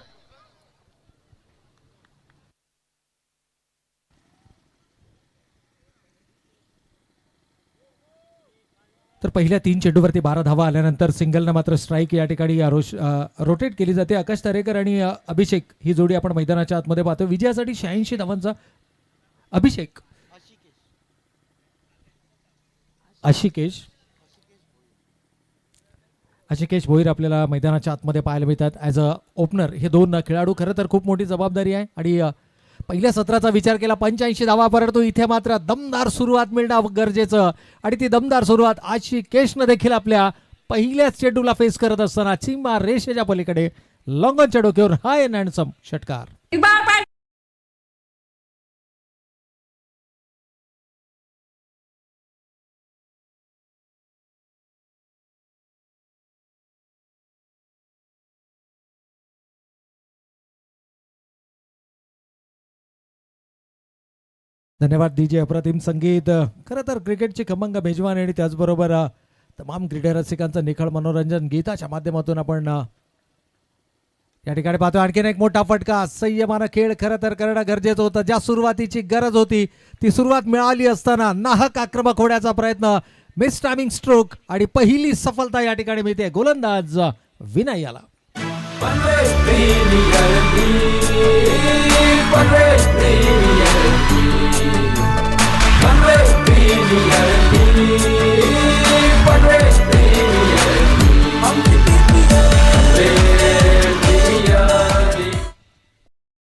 Speaker 2: तर पहिल्या 3 चेंडूवरती 12 धावा आल्यानंतर सिंगलनं मात्र स्ट्राईक या ठिकाणी रोटेट केली जाते. आकाश तारेकर आणि अभिषेक ही जोडी आपण मैदानाच्या आतमध्ये पाहतो. विजयासाठी 86 धावांचा अभिषेक आशिकेश भोईर आपल्याला मैदानाच्या आतमध्ये पाहायला मिळतात ॲज अ ओपनर. हे 2 खेळाडू खरं तर खूप मोठी जबाबदारी आहे आणि पहिल्या सत्राचा विचार केला 85 धावा, परंतु इथे मात्र दमदार सुरुवात मिळणं गरजेचं आणि ती दमदार सुरुवात आशिकेशनं देखील आपल्या पहिल्याच चेंडूला फेस करत असताना सीमा रेषेच्या पलीकडे लॉंगनच्या डोक्यावर हाय अँड हँडसम षटकार. धन्यवाद DJ अप्रतिम संगीत. खरं तर क्रिकेटची खमंग मेजवान आणि त्याचबरोबर तमाम क्रीडा रसिकांचं निखळ मनोरंजन गीताच्या माध्यमातून आपण या ठिकाणी पाहतो. आणखीन एक मोठा फटका. संयमानं खेळ खरं तर करणं गरजेचं होतं. ज्या सुरुवातीची गरज होती ती सुरुवात मिळाली असताना नाहक आक्रमक होण्याचा प्रयत्न, मिस टायमिंग स्ट्रोक आणि पहिली सफलता या ठिकाणी मिळते गोलंदाज विनय याला.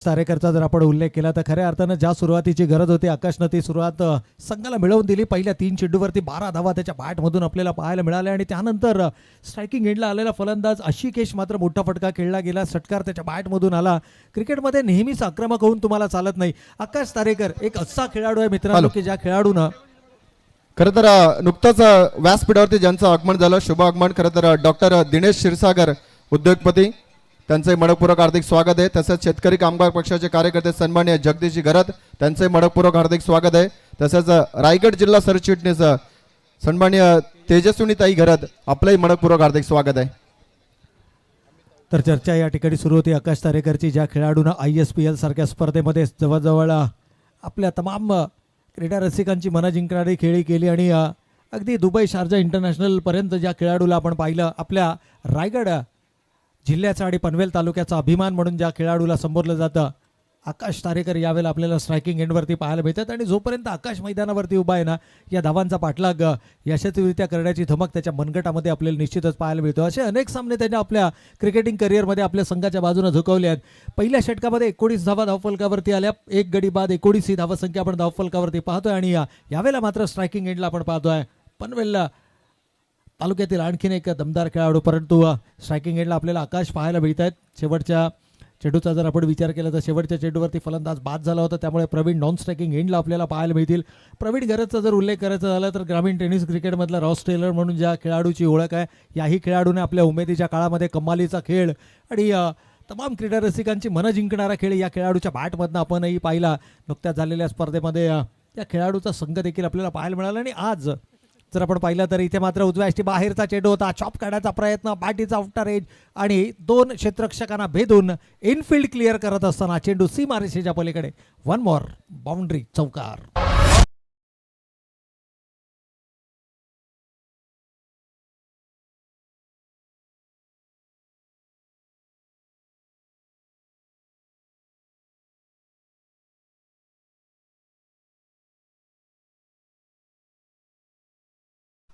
Speaker 2: तारेकरचा जर आपण उल्लेख केला तर खऱ्या अर्थानं ज्या सुरुवातीची गरज होती आकाशनं ती सुरुवात संघाला मिळवून दिली. पहिल्या 3 चेंडूवरती 12 धावा त्याच्या बॅटमधून आपल्याला पाहायला मिळाल्या आणि त्यानंतर स्ट्रायकिंग एंडला आलेला फलंदाज आशिकेश मात्र मोठा फटका खेळला गेला. षटकार त्याच्या बॅटमधून आला. क्रिकेटमध्ये नेहमीच आक्रमक होऊन तुम्हाला चालत नाही. आकाश तारेकर एक असा खेळाडू आहे मित्रांनो की ज्या खेळाडूनं
Speaker 5: खरं तर नुकतंच व्यासपीठावरती ज्यांचं आगमन झालं, शुभ आगमन. खरं तर डॉक्टर दिनेश क्षीरसागर उद्योगपती, त्यांचे मनपूर्वक हार्दिक स्वागत आहे. तसंच शेतकरी कामगार पक्षाचे कार्यकर्ते सन्माननीय जगदीश घरत, त्यांचे मनपूर्वक हार्दिक स्वागत आहे. तसंच रायगड जिल्हा सरचिटणीस सन्माननीय तेजस्विनीताई घरत, आपलंही मनपूर्वक हार्दिक स्वागत आहे.
Speaker 2: तर चर्चा या ठिकाणी सुरू होती आकाश तारेकरची, ज्या खेळाडूंना ISPL सारख्या स्पर्धेमध्ये जवळजवळ आपल्या तमाम क्रीडा रसिकांची मनं जिंकणारी खेळी केली आणि अगदी दुबई शारजा इंटरनॅशनलपर्यंत ज्या खेळाडूला आपण पाहिलं, आपल्या रायगड जिल्ह्याचा आणि पनवेल तालुक्याचा अभिमान म्हणून ज्या खेळाडूला संबोधलं जातं, आकाश तारेकर यावेळेला आपल्याला स्ट्रायकिंग एंडवरती पाहायला मिळतात. आणि जोपर्यंत आकाश मैदानावरती उभा आहे ना, या धावांचा पाठलाग यशस्वीरित्या करण्याची धमक त्याच्या मनगटामध्ये आपल्याला निश्चितच पाहायला मिळतो. असे अनेक सामने त्याने आपल्या क्रिकेटिंग करिअरमध्ये आपल्या संघाच्या बाजूने झुकवले आहेत. पहिल्या षटकामध्ये 19 धावा धावफलकावरती आल्या. एक गडी बाद 19 ही धावसंख्या आपण धावफलकावरती पाहतोय आणि यावेळेला मात्र स्ट्रायकिंग एंडला आपण पाहतोय पनवेल तालुक्यातील आणखीन एक दमदार खेळाडू. परंतु स्ट्रायकिंग एंडला आपल्याला आकाश पाहायला मिळत आहेत. शेवटच्या चेंडूचा जर आपण विचार केला तर शेवटच्या चेंडूवरती फलंदाज बाद झाला होता, त्यामुळे प्रवीण नॉन स्ट्रायकिंग एंडला आपल्याला पाहायला मिळतील. प्रवीण घरतचा जर उल्लेख करायचा झाला तर ग्रामीण टेनिस क्रिकेटमधला रॉस टेलर म्हणून ज्या खेळाडूची ओळख आहे, याही खेळाडूने आपल्या उमेदीच्या काळामध्ये कमालीचा खेळ आणि तमाम क्रीडा रसिकांची मनं जिंकणारा खेळ या खेळाडूच्या बॅटमधनं आपणही पाहिला. नुकत्याच झालेल्या स्पर्धेमध्ये या खेळाडूचा संघ देखील आपल्याला पाहायला मिळाला. आणि आज जर आपण पाहिलं तर इथे मात्र उजव्या अष्टी बाहेरचा चेंडू होता. चॉप काढायचा प्रयत्न, बॅटीचा आउटर एज आणि 2 क्षेत्ररक्षकांना भेदून इनफिल्ड क्लिअर करत असताना चेंडू सीमारेषेच्या पलीकडे. वन मोर बाउंड्री, चौकार.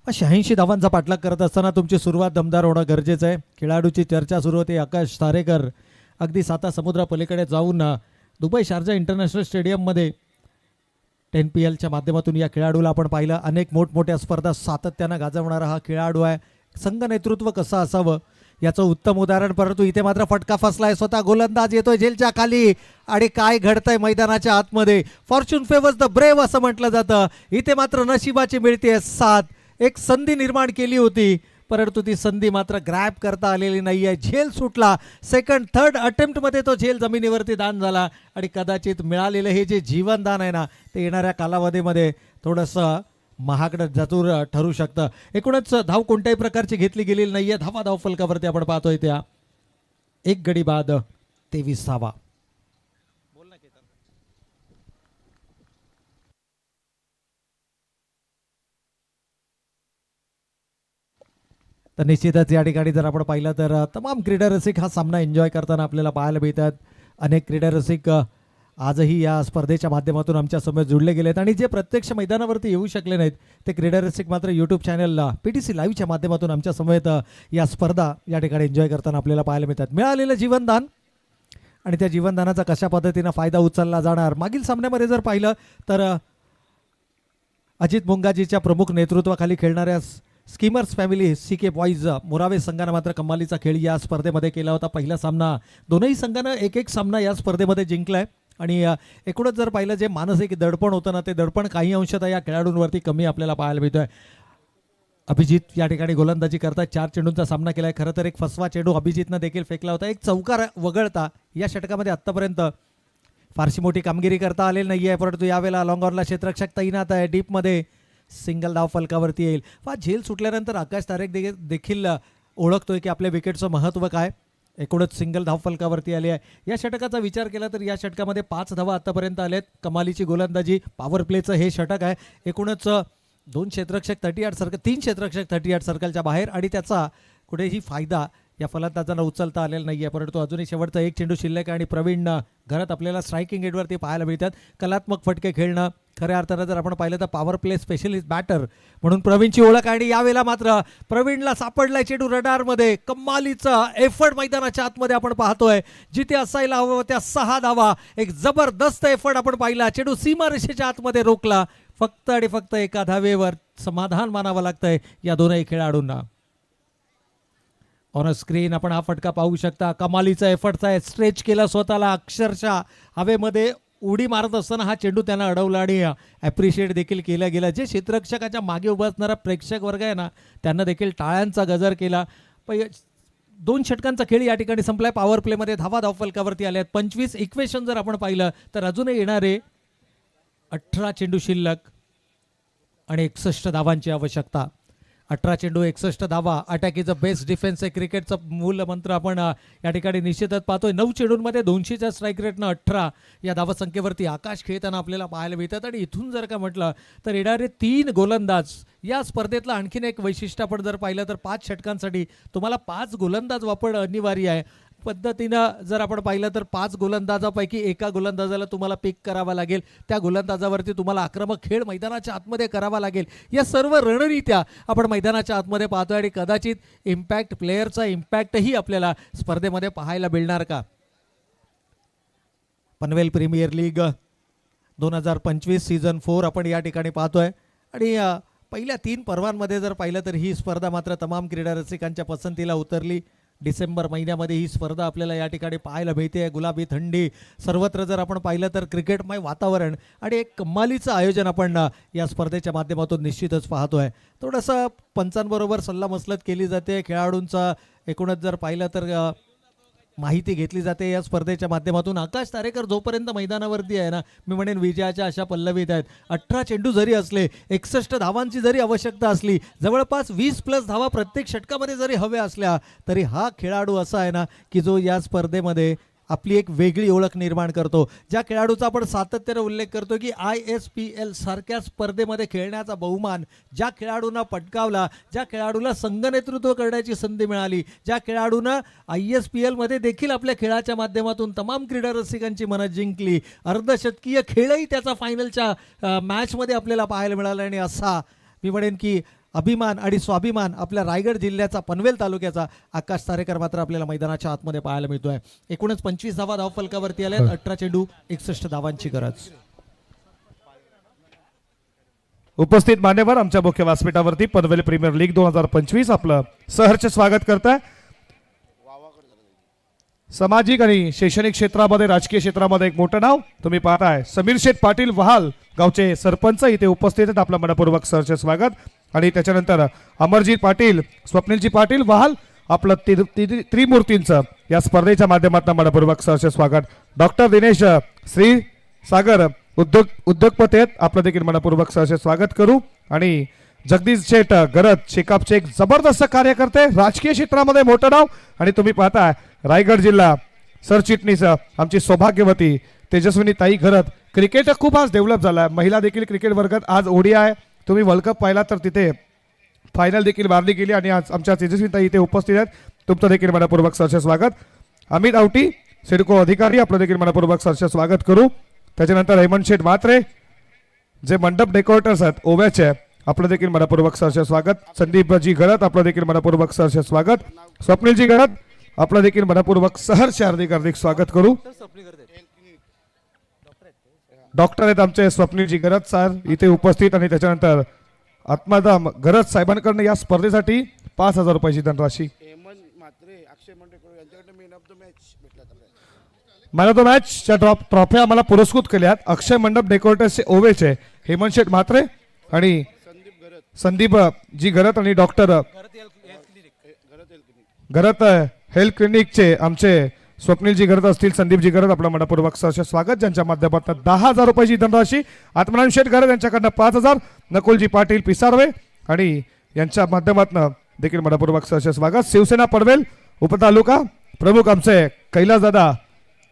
Speaker 2: मग 86 धावांचा पाठलाग करत असताना तुमची सुरुवात दमदार होणं गरजेचं आहे. खेळाडूची चर्चा सुरू होते. आकाश तारेकर अगदी साता समुद्रापलीकडे जाऊन दुबई शारजा इंटरनॅशनल स्टेडियममध्ये 10PLच्या माध्यमातून या खेळाडूला आपण पाहिलं. अनेक मोठमोठ्या स्पर्धा सातत्यानं गाजवणारा हा खेळाडू आहे. संघ नेतृत्व कसं असावं याचं उत्तम उदाहरण. परंतु इथे मात्र फटका फसलाय. स्वतः गोलंदाज येतोय झेलच्या खाली आणि काय घडतंय मैदानाच्या आतमध्ये. फॉर्च्यून फेवर्स द ब्रेव असं म्हटलं जातं. इथे मात्र नशिबाची मिळते साथ. एक संधी निर्माण केली होती परंतु ती संधी मात्र ग्रॅब करता आलेली नाही आहे. झेल सुटला. सेकंड थर्ड अटेम्प्टमध्ये तो झेल जमिनीवरती दान झाला आणि कदाचित मिळालेलं हे जे जीवनदान आहे ना, ते येणाऱ्या कालावधीमध्ये थोडंसं महागडं जतूर ठरू शकतं. एकूणच धाव कोणत्याही प्रकारची घेतली गेलेली नाही आहे. धावा धावफलकावरती आपण पाहतोय त्या 1 गडी बाद 23 धावा. तर निश्चितच या ठिकाणी जर आपण पाहिलं तर तमाम क्रीडा रसिक हा सामना एन्जॉय करताना आपल्याला पाहायला मिळतात. अनेक क्रीडा रसिक आजही या स्पर्धेच्या माध्यमातून आमच्या समोर जुळले गेलेत आणि जे प्रत्यक्ष मैदानावरती येऊ शकले नाहीत ते क्रीडा रसिक मात्र यूट्यूब चॅनलला PTC लाईव्हच्या माध्यमातून आमच्या समवेत या स्पर्धा या ठिकाणी एन्जॉय करताना आपल्याला पाहायला मिळतात. मिळालेलं जीवनदान आणि त्या जीवनदानाचा कशा पद्धतीनं फायदा उचलला जाणार. मागील सामन्यामध्ये जर पाहिलं तर अजित मुंगाजीच्या प्रमुख नेतृत्वाखाली खेळणाऱ्या स्कीमर्स फॅमिली CK बॉईज मुरावे संघानं मात्र कमालीचा खेळ या स्पर्धेमध्ये केला होता. पहिला सामना दोनही संघानं एक सामना या स्पर्धेमध्ये जिंकलाय आणि एकूणच जर पाहिलं जे मानसिक दडपण होतं ना, ते दडपण काही अंशतः या खेळाडूंवरती कमी आपल्याला पाहायला मिळतोय. अभिजित या ठिकाणी गोलंदाजी करता 4 चेंडूंचा सामना केलाय. खरं तर एक फसवा चेंडू अभिजितनं देखील फेकला होता. एक चौकार वगळता या षटकामध्ये आत्तापर्यंत फारशी मोठी कामगिरी करता आलेली नाही आहे, परंतु यावेळेला लॉंग ऑनला क्षेत्ररक्षक तैनात आहे. डीपमध्ये सिंगल धाव फलकावरती येईल. वा झेल सुटल्यानंतर आकाश तारेक देखील ओळखतोय की आपल्या विकेटचं महत्त्व काय. एकूणच सिंगल धाव फलकावरती आली आहे. या षटकाचा विचार केला तर या षटकामध्ये 5 धावा आतापर्यंत आल्यात. कमालीची गोलंदाजी, पॉवर प्लेचं हे षटक आहे. एकूणच 2 क्षेत्ररक्षक 38 सर्कल, 3 क्षेत्ररक्षक 38 सर्कलच्या बाहेर आणि त्याचा कुठेही फायदा या फलंदाजांना उचलता आलेला नाही आहे. परंतु अजूनही शेवटचा एक चेंडू शिल्लक आहे आणि प्रवीण घरात आपल्याला स्ट्रायकिंग एंडवरती पाहायला मिळतात. कलात्मक फटके खेळणं, खऱ्या अर्थानं जर आपण पाहिलं तर पॉवर प्ले स्पेशलिस्ट बॅटर म्हणून प्रवीणची ओळख आहे. आणि यावेळेला मात्र प्रवीणला सापडलाय चेंडू रडारमध्ये. कमालीचा एफर्ट मैदानाच्या आतमध्ये आपण पाहतोय. जिथे असायला हवं त्या 6 धावा, एक जबरदस्त एफर्ट आपण पाहिला. चेंडू सीमारेषेच्या आतमध्ये रोखला. फक्त आणि फक्त एका धावेवर समाधान मानावं लागतंय या दोनही खेळाडूंना. ऑन स्क्रीन आपण हा फटका पाहू शकता. कमालीचा एफर्टचा आहे. स्ट्रेच केला स्वतःला, अक्षरशः हवेमध्ये उडी मारत असताना हा चेंडू त्यांना अडवला आणि ॲप्रिशिएट देखील केला गेला. जे क्षेत्ररक्षकाच्या मागे उभा असणारा प्रेक्षक वर्ग आहे ना, त्यांना देखील टाळ्यांचा गजर केला. 2 षटकांचा खेळ या ठिकाणी संपलाय. पॉवर प्लेमध्ये धावा धावफलकावरती आल्या आहेत. 25 इक्वेशन जर आपण पाहिलं तर अजूनही येणारे 18 चेंडू शिल्लक आणि 61 धावांची आवश्यकता. 18 चेंडू 61 धावा. Attack is a best defence आहे क्रिकेटचा मूल मंत्र आपण या ठिकाणी निश्चितच पाहतोय. 9 चेंडूंमध्ये 200च्या स्ट्राईक रेटनं 18 या धावसंख्येवरती आकाश खेळताना आपल्याला पाहायला मिळतात. आणि इथून जर का म्हटलं तर येणारे 3 गोलंदाज या स्पर्धेतलं आणखीन एक वैशिष्ट्य आपण जर पाहिलं तर 5 षटकांसाठी तुम्हाला 5 गोलंदाज वापरणं अनिवार्य आहे. पद्धतीनं जर आपण पाहिलं तर 5 गोलंदाजापैकी एका गोलंदाजाला तुम्हाला पिक करावा लागेल. त्या गोलंदाजावरती तुम्हाला आक्रमक खेळ मैदानाच्या आतमध्ये करावा लागेल. या सर्व रणनीत्या आपण मैदानाच्या आतमध्ये पाहतोय आणि कदाचित इम्पॅक्ट प्लेयरचा इम्पॅक्टही आपल्याला स्पर्धेमध्ये पाहायला मिळणार का. पनवेल प्रीमियर लीग 2025 सीझन 4 आपण या ठिकाणी पाहतोय. आणि पहिल्या 3 पर्वांमध्ये जर पाहिलं तर ही स्पर्धा मात्र तमाम क्रीडा रसिकांच्या पसंतीला उतरली. डिसेंबर महिन्यामध्ये ही स्पर्धा आपल्याला या ठिकाणी पाहायला मिळते. गुलाबी थंडी सर्वत्र जर आपण पाहिलं तर क्रिकेटमय वातावरण आणि एक कमालीचं आयोजन आपण या स्पर्धेच्या माध्यमातून निश्चितच पाहतोय. थोडंसं पंचांबरोबर सल्लामसलत केली जाते. खेळाडूंचा एकूणच जर पाहिलं तर माहिती घेतली जाते या स्पर्धेच्या माध्यमातून. आकाश तारेकर जोपर्यंत मैदानावरती आहे ना, मी म्हणेन विजयाच्या अशा पल्लवीत आहेत. 18 चेंडू जरी असले, 61 धावांची जरी आवश्यकता असली, जवळपास 20+ धावा प्रत्येक षटकामध्ये जरी हव्या असल्या, तरी हा खेळाडू असा आहे ना की जो या स्पर्धेमध्ये आपली एक वेगळी ओळख निर्माण करतो. ज्या खेळाडूचा आपण सातत्याने उल्लेख करतो की ISPL सारख्या स्पर्धेमध्ये खेळण्याचा बहुमान ज्या खेळाडूंना पटकावला, ज्या खेळाडूला संघ नेतृत्व करण्याची संधी मिळाली, ज्या खेळाडूनं ISPL मध्ये देखील आपल्या खेळाच्या माध्यमातून तमाम क्रीडा रसिकांची मनं जिंकली, अर्धशतकीय खेळही त्याचा फायनलच्या मॅचमध्ये आपल्याला पाहायला मिळाला. आणि असा मी म्हणेन की अभिमान आणि स्वाभिमान आपल्या रायगड जिल्ह्याचा, पनवेल तालुक्याचा आकाश तारेकर मात्र आपल्याला मैदानाच्या आतमध्ये पाहायला मिळतोय. एकूणच 25 धावा धावफलकावरती आल्यात. 18 चेंडू 61 धावांची गरज.
Speaker 3: उपस्थित मान्यवर आमच्या मुख्य व्यासपीठावरती पनवेल प्रीमियर लीग 2025 आपलं सहर्ष स्वागत करताय. सामाजिक आणि शैक्षणिक क्षेत्रामध्ये, राजकीय क्षेत्रामध्ये एक मोठं नाव तुम्ही पाहताय. समीर शेठ पाटील वहाल गावचे सरपंच इथे उपस्थित आहेत. आपलं मनपूर्वक सहर्ष स्वागत. आणि त्याच्यानंतर अमरजीत पाटील, स्वप्नीलजी पाटील वहाल, आपलं त्रिमूर्तींचं या स्पर्धेच्या माध्यमातून मनपूर्वक सहर्ष स्वागत. डॉक्टर दिनेश श्री सागर उद्योगपती आहेत. आपलं देखील मनपूर्वक सहर्ष स्वागत करू. आणि जगदीश शेठ गरज शेकापचे एक जबरदस्त कार्यकर्ते, राजकीय क्षेत्रामध्ये मोठं नाव. आणि तुम्ही पाहताय रायगड जिल्हा सरचिटणीस आमची सौभाग्यवती तेजस्विनी ताई घरत. क्रिकेट खूप आज डेव्हलप झाला आहे. महिला देखील क्रिकेट वर्गात आज ODI तुम्ही वर्ल्ड कप पाहिला तर तिथे फायनल देखील मारली गेली. आणि आज आमच्या तेजस्विनी ताई इथे उपस्थित आहेत. तुमचं देखील मनपूर्वक सहर्ष स्वागत. अमित आवटी सिडको अधिकारी, आपलं देखील मनपूर्वक सहर्ष स्वागत करू. त्याच्यानंतर हेमंत शेठ म्हात्रे जे मंडप डेकोरेटर्स आहेत ओव्याचे, आपलं देखील मनपूर्वक सहर्ष स्वागत. संदीपजी घरत, आपलं देखील मनपूर्वक सहर्ष स्वागत. स्वप्नीलजी घरत, आपलं देखील मनपूर्वक सहर्ष हार्दिक स्वागत करू. डॉक्टर आहेत आमचे स्वप्नीलजी गरज सर इथे उपस्थित. आणि त्याच्यानंतर आत्मादा गरज साहेबांकडनं या स्पर्धेसाठी 5,000 रुपयाची धनराशी. मॅन ऑफ द मॅचच्या ट्रॉफ्या आम्हाला पुरस्कृत केल्यात. अक्षय मंडप डेकोरेटर्सचे ओवेचे हेमंत शेठ म्हात्रे आणि संदीप जी घरत आणि डॉक्टर घरत हेल्थ क्लिनिकचे आमचे स्वप्नीलजी करत असतील, संदीपजी करत आपलं मनपूर्वक सहर्ष स्वागत. ज्यांच्या माध्यमातून 10,000 रुपयाची धनराशी, आत्मनारायण शेठ करत यांच्याकडनं 5,000, नकुलजी पाटील पिसारवे आणि यांच्या माध्यमातून देखील मनपूर्वक सहर्ष स्वागत. शिवसेना पडवेल उपतालुका प्रमुख आमचे कैलासदादा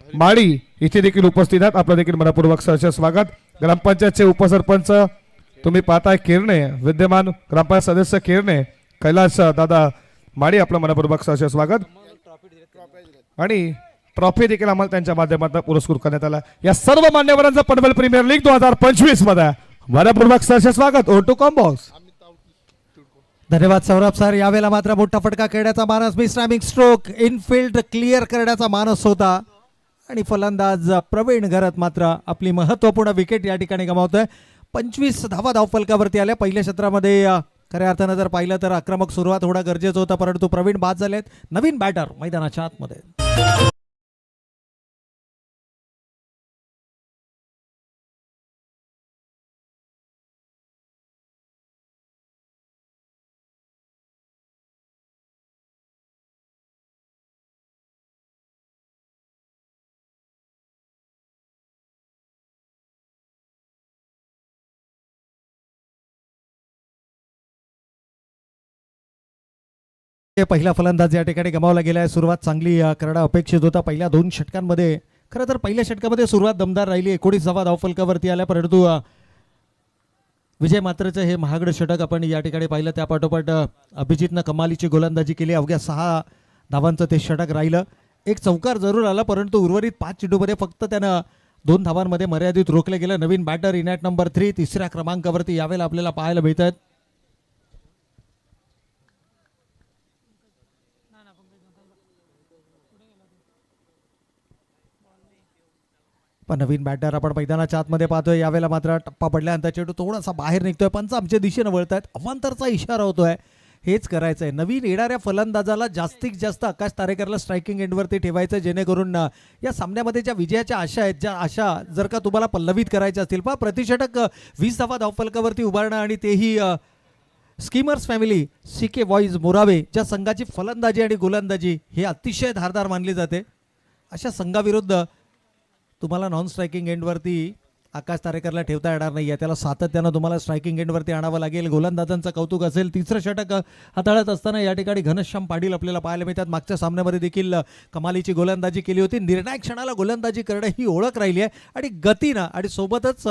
Speaker 3: माळी इथे देखील उपस्थित आहेत, आपलं देखील मनपूर्वक सहर्ष स्वागत. ग्रामपंचायतचे उपसरपंच तुम्ही पाहताय किरणे, विद्यमान ग्रामपंचायत सदस्य किरणे कैलास दादा माळी, आपलं मनपूर्वक सहर्ष स्वागत. आणि ट्रॉफी देखील आम्हाला त्यांच्या माध्यमातून पुरस्कृत करण्यात आला. या सर्व मान्यवरांचं पनवेल प्रीमियर लीग 2025 मध्ये मनपूर्वक सहर्ष स्वागत. ओ टू कॉम्बॉक्स.
Speaker 2: धन्यवाद सौरभ सर. यावेळेला मात्र मोठा फटका खेळण्याचा मानस, mistiming stroke, infield clear करण्याचा मानस होता आणि फलंदाज प्रवीण घरत मात्र आपली महत्वपूर्ण विकेट या ठिकाणी गमावतोय. 25 धावा धावफलकावरती आल्या. पहिल्या क्षेत्रामध्ये खऱ्या अर्थानं जर पाहिलं तर आक्रमक सुरुवात होणं गरजेचं होतं, परंतु प्रवीण बाद झालेत. नवीन बॅटर मैदानाच्या आतमध्ये. पहिला फलंदाज या ठिकाणी गमावला गेला आहे. सुरुवात चांगली करणं अपेक्षित होता. पहिल्या 2 षटकांमध्ये खरं तर पहिल्या षटकामध्ये सुरुवात दमदार राहिली. 19 धावा धावफलकावरती आल्या, परंतु विजय मात्रचं हे महागडं षटक आपण या ठिकाणी पाहिलं. त्या पाठोपाठ अभिजितनं कमालीची गोलंदाजी केली. अवघ्या 6 धावांचं ते षटक राहिलं. एक चौकार जरूर आला, परंतु उर्वरित 5 चेंडूमध्ये फक्त त्यानं 2 धावांमध्ये मर्यादित रोखलं गेलं. नवीन बॅटर इन ॲट नंबर 3 तिसऱ्या क्रमांकावरती यावेळेला आपल्याला पाहायला मिळत आहेत. पण नवीन बॅटर आपण मैदानाच्या आतमध्ये पाहतोय. यावेळेला मात्र टप्पा पडल्यानंतर चेंडू थोडासा बाहेर निघतोय. पंच आमच्या दिशेनं वळत आहेत. अवांतरचा इशारा होतोय. हेच करायचं आहे. नवीन येणाऱ्या फलंदाजाला जास्तीत जास्त आकाश तारेकरला स्ट्रायकिंग एंडवरती ठेवायचं, जेणेकरून या सामन्यामध्ये ज्या विजयाच्या आशा आहेत, ज्या आशा जर का तुम्हाला पल्लवित करायच्या असतील, पहा प्रतिषटक 20 धावा धावफलकावरती उभारणं आणि तेही skimmers family CK boys Morawe ज्या संघाची फलंदाजी आणि गोलंदाजी हे अतिशय धारदार मानली जाते, अशा संघाविरुद्ध तुम्हाला नॉन स्ट्रायकिंग एंडवरती आकाश तारेकरला ठेवता येणार नाही आहे. त्याला सातत्यानं तुम्हाला स्ट्रायकिंग एंडवरती आणावं लागेल. गोलंदाजांचं कौतुक असेल. तिसरं षटक हाताळत असताना या ठिकाणी घनश्याम पाटील आपल्याला पाहायला मिळतात. मागच्या सामन्यामध्ये देखील कमालीची गोलंदाजी केली होती. निर्णायक क्षणाला गोलंदाजी करणं ही ओळख राहिली आहे आणि गतीनं आणि सोबतच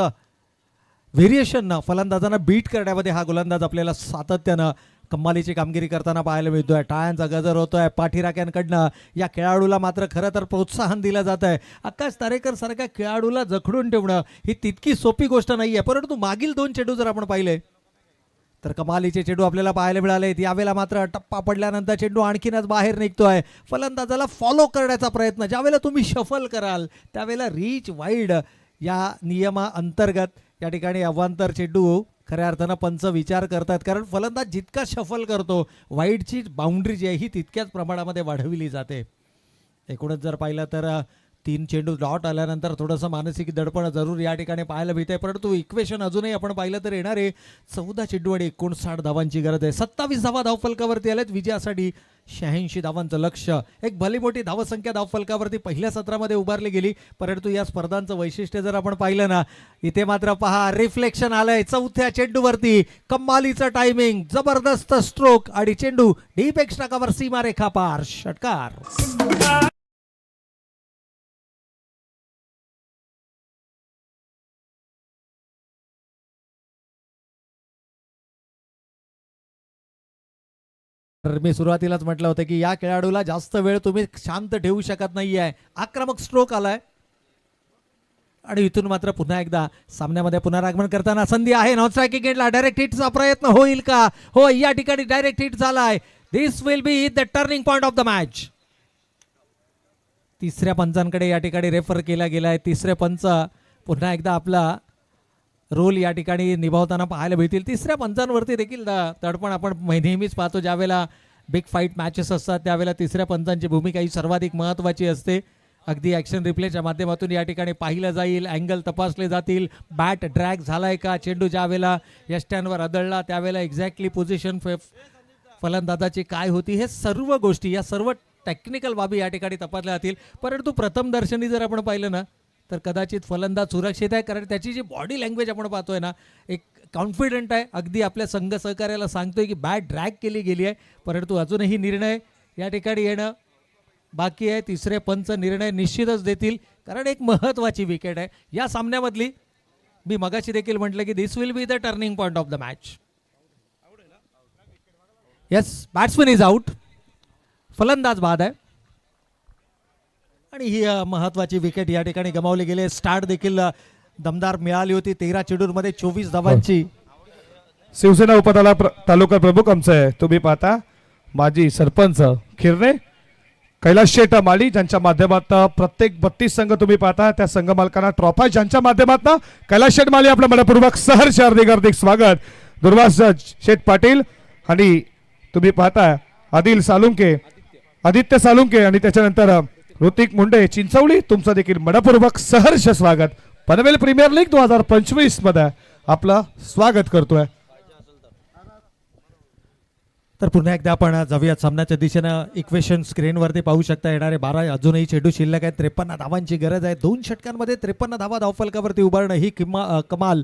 Speaker 2: व्हेरिएशननं फलंदाजांना बीट करण्यामध्ये हा गोलंदाज आपल्याला सातत्यानं कमालीची कामगिरी करताना पाहायला मिळतोय. टाळ्यांचा गजर होतोय पाठीराख्यांकडनं. या खेळाडूला मात्र खरं तर प्रोत्साहन दिलं जात आहे. आकाश तारेकर सारख्या खेळाडूला जखडून ठेवणं ही तितकी सोपी गोष्ट नाही आहे, परंतु मागील 2 चेंडू जर आपण पाहिले तर कमालीचे चेंडू आपल्याला पाहायला मिळाले. यावेळेला मात्र टप्पा पडल्यानंतर चेंडू आणखीनच बाहेर निघतोय. फलंदाजाला फॉलो करण्याचा प्रयत्न. ज्यावेळेला तुम्ही शफल कराल त्यावेळेला रीच वाईड या नियमाअंतर्गत या ठिकाणी अवांतर चेंडू खऱ्या अर्थानं पंच विचार करतात, कारण फलंदाज जितका शफल करतो वाईडची बाउंड्री जी आहे ही तितक्याच प्रमाणामध्ये वाढविली जाते. एकूणच जर पाहिलं तर 3 चेंडू डॉट आल्यानंतर थोडंसं मानसिक दडपण जरूर या ठिकाणी पाहायला मिळते, परंतु इक्वेशन अजूनही आपण पाहिलं तर येणारे 14 चेंडू आणि 59 धावांची गरज आहे. 27 धावा धावफलकावरती आल्यात. विजयासाठी 86 धावांचं लक्ष्य. एक भली मोठी धावसंख्या धावफलकावरती पहिल्या सत्रामध्ये उभारली गेली, परंतु या स्पर्धांचं वैशिष्ट्य जर आपण पाहिलं ना, इथे मात्र पहा रिफ्लेक्शन आलंय 4थ्या चेंडूवरती. कमालीचं टायमिंग, जबरदस्त स्ट्रोक आणि चेंडू डीप एक्स्ट्रा कव्हर सीमारेखा पार. षटकार. तर मी सुरुवातीलाच म्हटलं होतं की या खेळाडूला जास्त वेळ तुम्ही शांत ठेवू शकत नाही आहे. आक्रमक स्ट्रोक आलाय आणि इथून मात्र पुन्हा एकदा सामन्यामध्ये पुनरागमन करताना संधी आहे. नॉन स्ट्रायकिंग एंडला डायरेक्ट हिटचा प्रयत्न होईल का? हो, या ठिकाणी डायरेक्ट हिट झालाय. This will be the turning point of the match. तिसऱ्या पंचांकडे या ठिकाणी रेफर केला गेलाय. तिसरे पंच पुन्हा एकदा आपला रोल या ठिकाणी निभावताना पाहायला मिळतील. तिसऱ्या पंचांवरती देखील तडपण आपण नेहमीच पाहतो. ज्यावेळेला बिग फाईट मॅचेस असतात त्यावेळेला तिसऱ्या पंचांची भूमिका ही सर्वाधिक महत्त्वाची असते. अगदी ॲक्शन रिप्लेच्या माध्यमातून या ठिकाणी पाहिलं जाईल, अँगल तपासले जातील, बॅट ड्रॅग झालाय का, चेंडू ज्यावेळेला यष्ट्यांवर आदळला त्यावेळेला एक्झॅक्टली पोझिशन फलंदाजाची काय होती, हे सर्व गोष्टी या सर्व टेक्निकल बाबी या ठिकाणी तपासल्या जातील. परंतु प्रथम दर्शनी जर आपण पाहिलं ना तर कदाचित फलंदाज सुरक्षित आहे, कारण त्याची जी बॉडी लँग्वेज आपण पाहतोय ना एक कॉन्फिडंट आहे. अगदी आपल्या संघ सहकार्याला सांगतोय की बॅट ड्रॅग केली गेली आहे, परंतु अजूनही निर्णय या ठिकाणी येणं बाकी आहे. तिसरे पंच निर्णय निश्चितच देतील, कारण एक महत्त्वाची विकेट आहे या सामन्यामधली. मी मगाशी देखील म्हटलं की this will be the turning point of the match. Yes, batsman is out, फलंदाज बाद आहे आणि ही महत्त्वाची विकेट या ठिकाणी गमावली गेली. स्टार्ट देखील दमदार मिळाली होती 13 चेंडूंमध्ये 24 धावांची.
Speaker 3: शिवसेना तालुका प्रमुख आमचे तुम्ही पाहता माजी सरपंच खिरणे, कैलास शेठ माळी, ज्यांच्या माध्यमातून प्रत्येक 32 संघ तुम्ही पाहता त्या संघ मालकांना ट्रॉफा, ज्यांच्या माध्यमातून कैलास शेठ माळी आपलं मनपूर्वक सहर्ष हार्दिक स्वागत. दुर्वास शेठ पाटील आणि तुम्ही पाहता आदित्य सालुंके आणि त्याच्यानंतर ऋतिक मुंडे चिंचवली, तुमचं देखील मनपूर्वक सहर्ष स्वागत. पनवेल प्रीमियर लीग 2025 मध्ये आपलं स्वागत करतोय.
Speaker 2: तर पुन्हा एकदा आपण जाऊयात सामन्याच्या दिशेनं. इक्वेशन स्क्रीनवरती पाहू शकता. येणारे 12 अजूनही चेंडू शिल्लक आहेत. 53 धावांची गरज आहे. 2 षटकांमध्ये 53 धावा धावफलकावरती उभारणं ही कमाल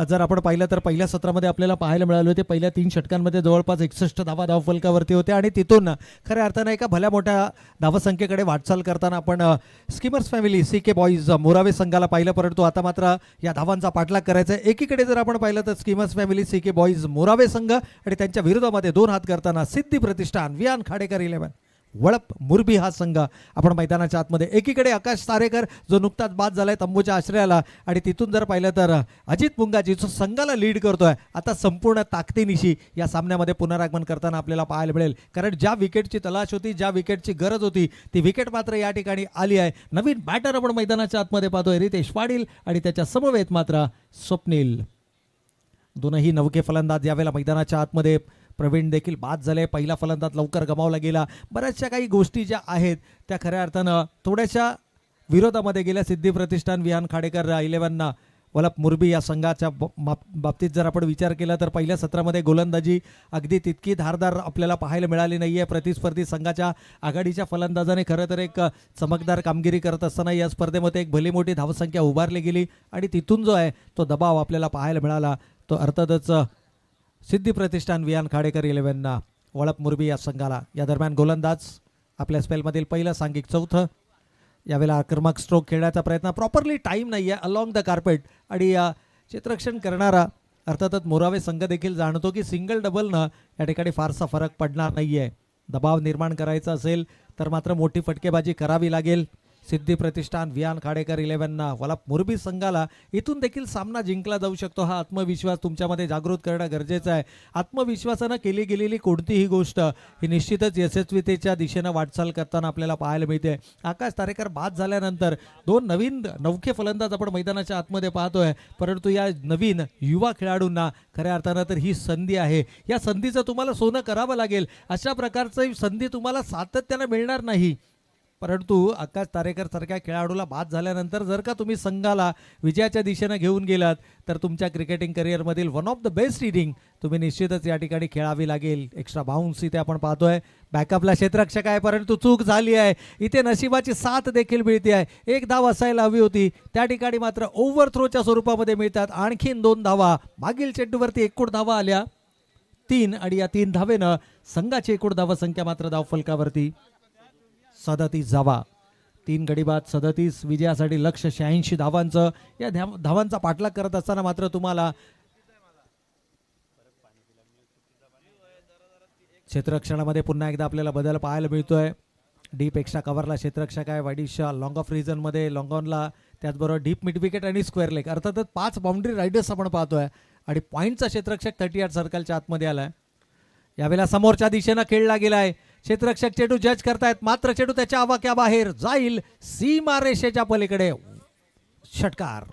Speaker 2: जर आपण पाहिलं तर पहिल्या सत्रामध्ये आपल्याला पाहायला मिळाले होते. पहिल्या 3 षटकांमध्ये जवळपास 61 धावा धावफलकावरती होत्या आणि तिथून खऱ्या अर्थानं एका भल्या मोठ्या धावसंख्येकडे वाटचाल करताना आपण skimmers family CK boys Morawe संघाला पाहिलं, परंतु आता मात्र या धावांचा पाठलाग करायचा आहे. एकीकडे जर आपण पाहिलं तर skimmers family CK boys Morawe संघ आणि त्यांच्या विरोधामध्ये 2 हात करताना सिद्धी प्रतिष्ठान वियान खाडेकर 11 वळप मुरबी हा संघ आपण मैदानाच्या आतमध्ये. एकीकडे आकाश तारेकर जो नुकताच बाद झालाय तंबूच्या आश्रयाला, आणि तिथून जर पाहिलं तर अजित मुंगाजी जो संघाला लीड करतोय आता संपूर्ण ताकदीनिशी या सामन्यामध्ये पुनरागमन करताना आपल्याला पाहायला मिळेल. कारण ज्या विकेटची तलाश होती, ज्या विकेटची गरज होती, ती विकेट मात्र या ठिकाणी आली आहे. नवीन बॅटर आपण मैदानाच्या आतमध्ये पाहतोय रितेश पाटील आणि त्याच्या समवेत मात्र स्वप्नील. दोनही नवके फलंदाज यावेळेला मैदानाच्या आतमध्ये. प्रवीण देखील बाद झाले. पहिला फलंदाज लवकर गमावला गेला. बऱ्याचशा काही गोष्टी ज्या आहेत त्या खऱ्या अर्थानं थोड्याशा विरोधामध्ये गेल्या. सिद्धी प्रतिष्ठान विहान खाडेकर 11 वलप मुरबी या संघाच्या बाबतीत जर आपण विचार केला तर पहिल्या सत्रामध्ये गोलंदाजी अगदी तितकी धारदार आपल्याला पाहायला मिळाली नाही आहे. प्रतिस्पर्धी संघाच्या आघाडीच्या फलंदाजाने खरं तर एक चमकदार कामगिरी करत असताना या स्पर्धेमध्ये एक भली मोठी धावसंख्या उभारली गेली आणि तिथून जो आहे तो दबाव आपल्याला पाहायला मिळाला. तो अर्थातच सिद्धी प्रतिष्ठान वियान खाडेकर 11 वळप मुरबी या संघाला. या दरम्यान गोलंदाज आपल्या स्पेलमधील पहिलं, सांघिक चौथं. यावेळेला आक्रमक स्ट्रोक खेळण्याचा प्रयत्न, प्रॉपरली टाईम नाही आहे अलॉंग द कार्पेट, आणि क्षेत्ररक्षण करणारा अर्थातच मोरावे संघ देखील जाणतो की सिंगल डबलनं या ठिकाणी फारसा फरक पडणार नाही आहे. दबाव निर्माण करायचा असेल तर मात्र मोठी फटकेबाजी करावी लागेल. सिद्धी प्रतिष्ठान वियान खाडेकर 11 वलप मुरबी संघाला इथून देखील सामना जिंकला जाऊ शकतो. हा आत्मविश्वास तुमच्यामध्ये जागृत करणं गरजेचं आहे. आत्मविश्वासानं केली गेलेली कोणतीही गोष्ट ही निश्चितच यशस्वीतेच्या दिशेनं वाटचाल करताना आपल्याला पाहायला मिळते. आकाश तारेकर बाद झाल्यानंतर 2 नवीन नवखे फलंदाज आपण मैदानाच्या आतमध्ये पाहतोय, परंतु या नवीन युवा खेळाडूंना खऱ्या अर्थानं तर ही संधी आहे. या संधीचं तुम्हाला सोनं करावं लागेल. अशा प्रकारची संधी तुम्हाला सातत्यानं मिळणार नाही. परंतु आकाश तारेकर सारख्या खेळाडूला बाद झाल्यानंतर जर का तुम्ही संघाला विजयाच्या दिशेनं घेऊन गेलात तर तुमच्या क्रिकेटिंग करिअरमधील one of the best inning तुम्ही निश्चितच या ठिकाणी खेळावी लागेल. एक्स्ट्रा बाउन्स इथे आपण पाहतोय. बॅकअपला क्षेत्ररक्षक आहे, परंतु चूक झाली आहे. इथे नशिबाची साथ देखील मिळते आहे. 1 धाव असायला हवी होती, त्या ठिकाणी मात्र ओव्हरथ्रोच्या स्वरूपामध्ये मिळतात. आणखीन 2 धावा. मागील चेंडूवरती एकूण धावा आल्या 3, आणि या 3 धावेनं संघाची एकूण धावसंख्या मात्र धावफलकावरती 37 धावा. 3 गडी बाद 37. विजयासाठी लक्ष 86 धावांचं. या धावांचा पाठलाग करत असताना मात्र तुम्हाला क्षेत्ररक्षणामध्ये पुन्हा एकदा आपल्याला बदल पाहायला मिळतोय. डीप एक्स्ट्रा कव्हरला क्षेत्ररक्षक आहे. वाईडिशा लॉंग ऑफ रिजनमध्ये लॉंग ऑनला, त्याचबरोबर डीप मिड विकेट आणि स्क्वेअर लेग. अर्थातच 5 बाउंड्री रायडर्स आपण पाहतोय आणि पॉईंटचा क्षेत्ररक्षक 38 सर्कलच्या आतमध्ये आलाय. यावेळेला समोरच्या दिशेनं खेळला गेलाय. क्षेत्ररक्षक चेंडू जज करतायत, मात्र चेंडू त्याच्या आवाक्याबाहेर जाईल. सीमा रेषेच्या पलीकडे षटकार.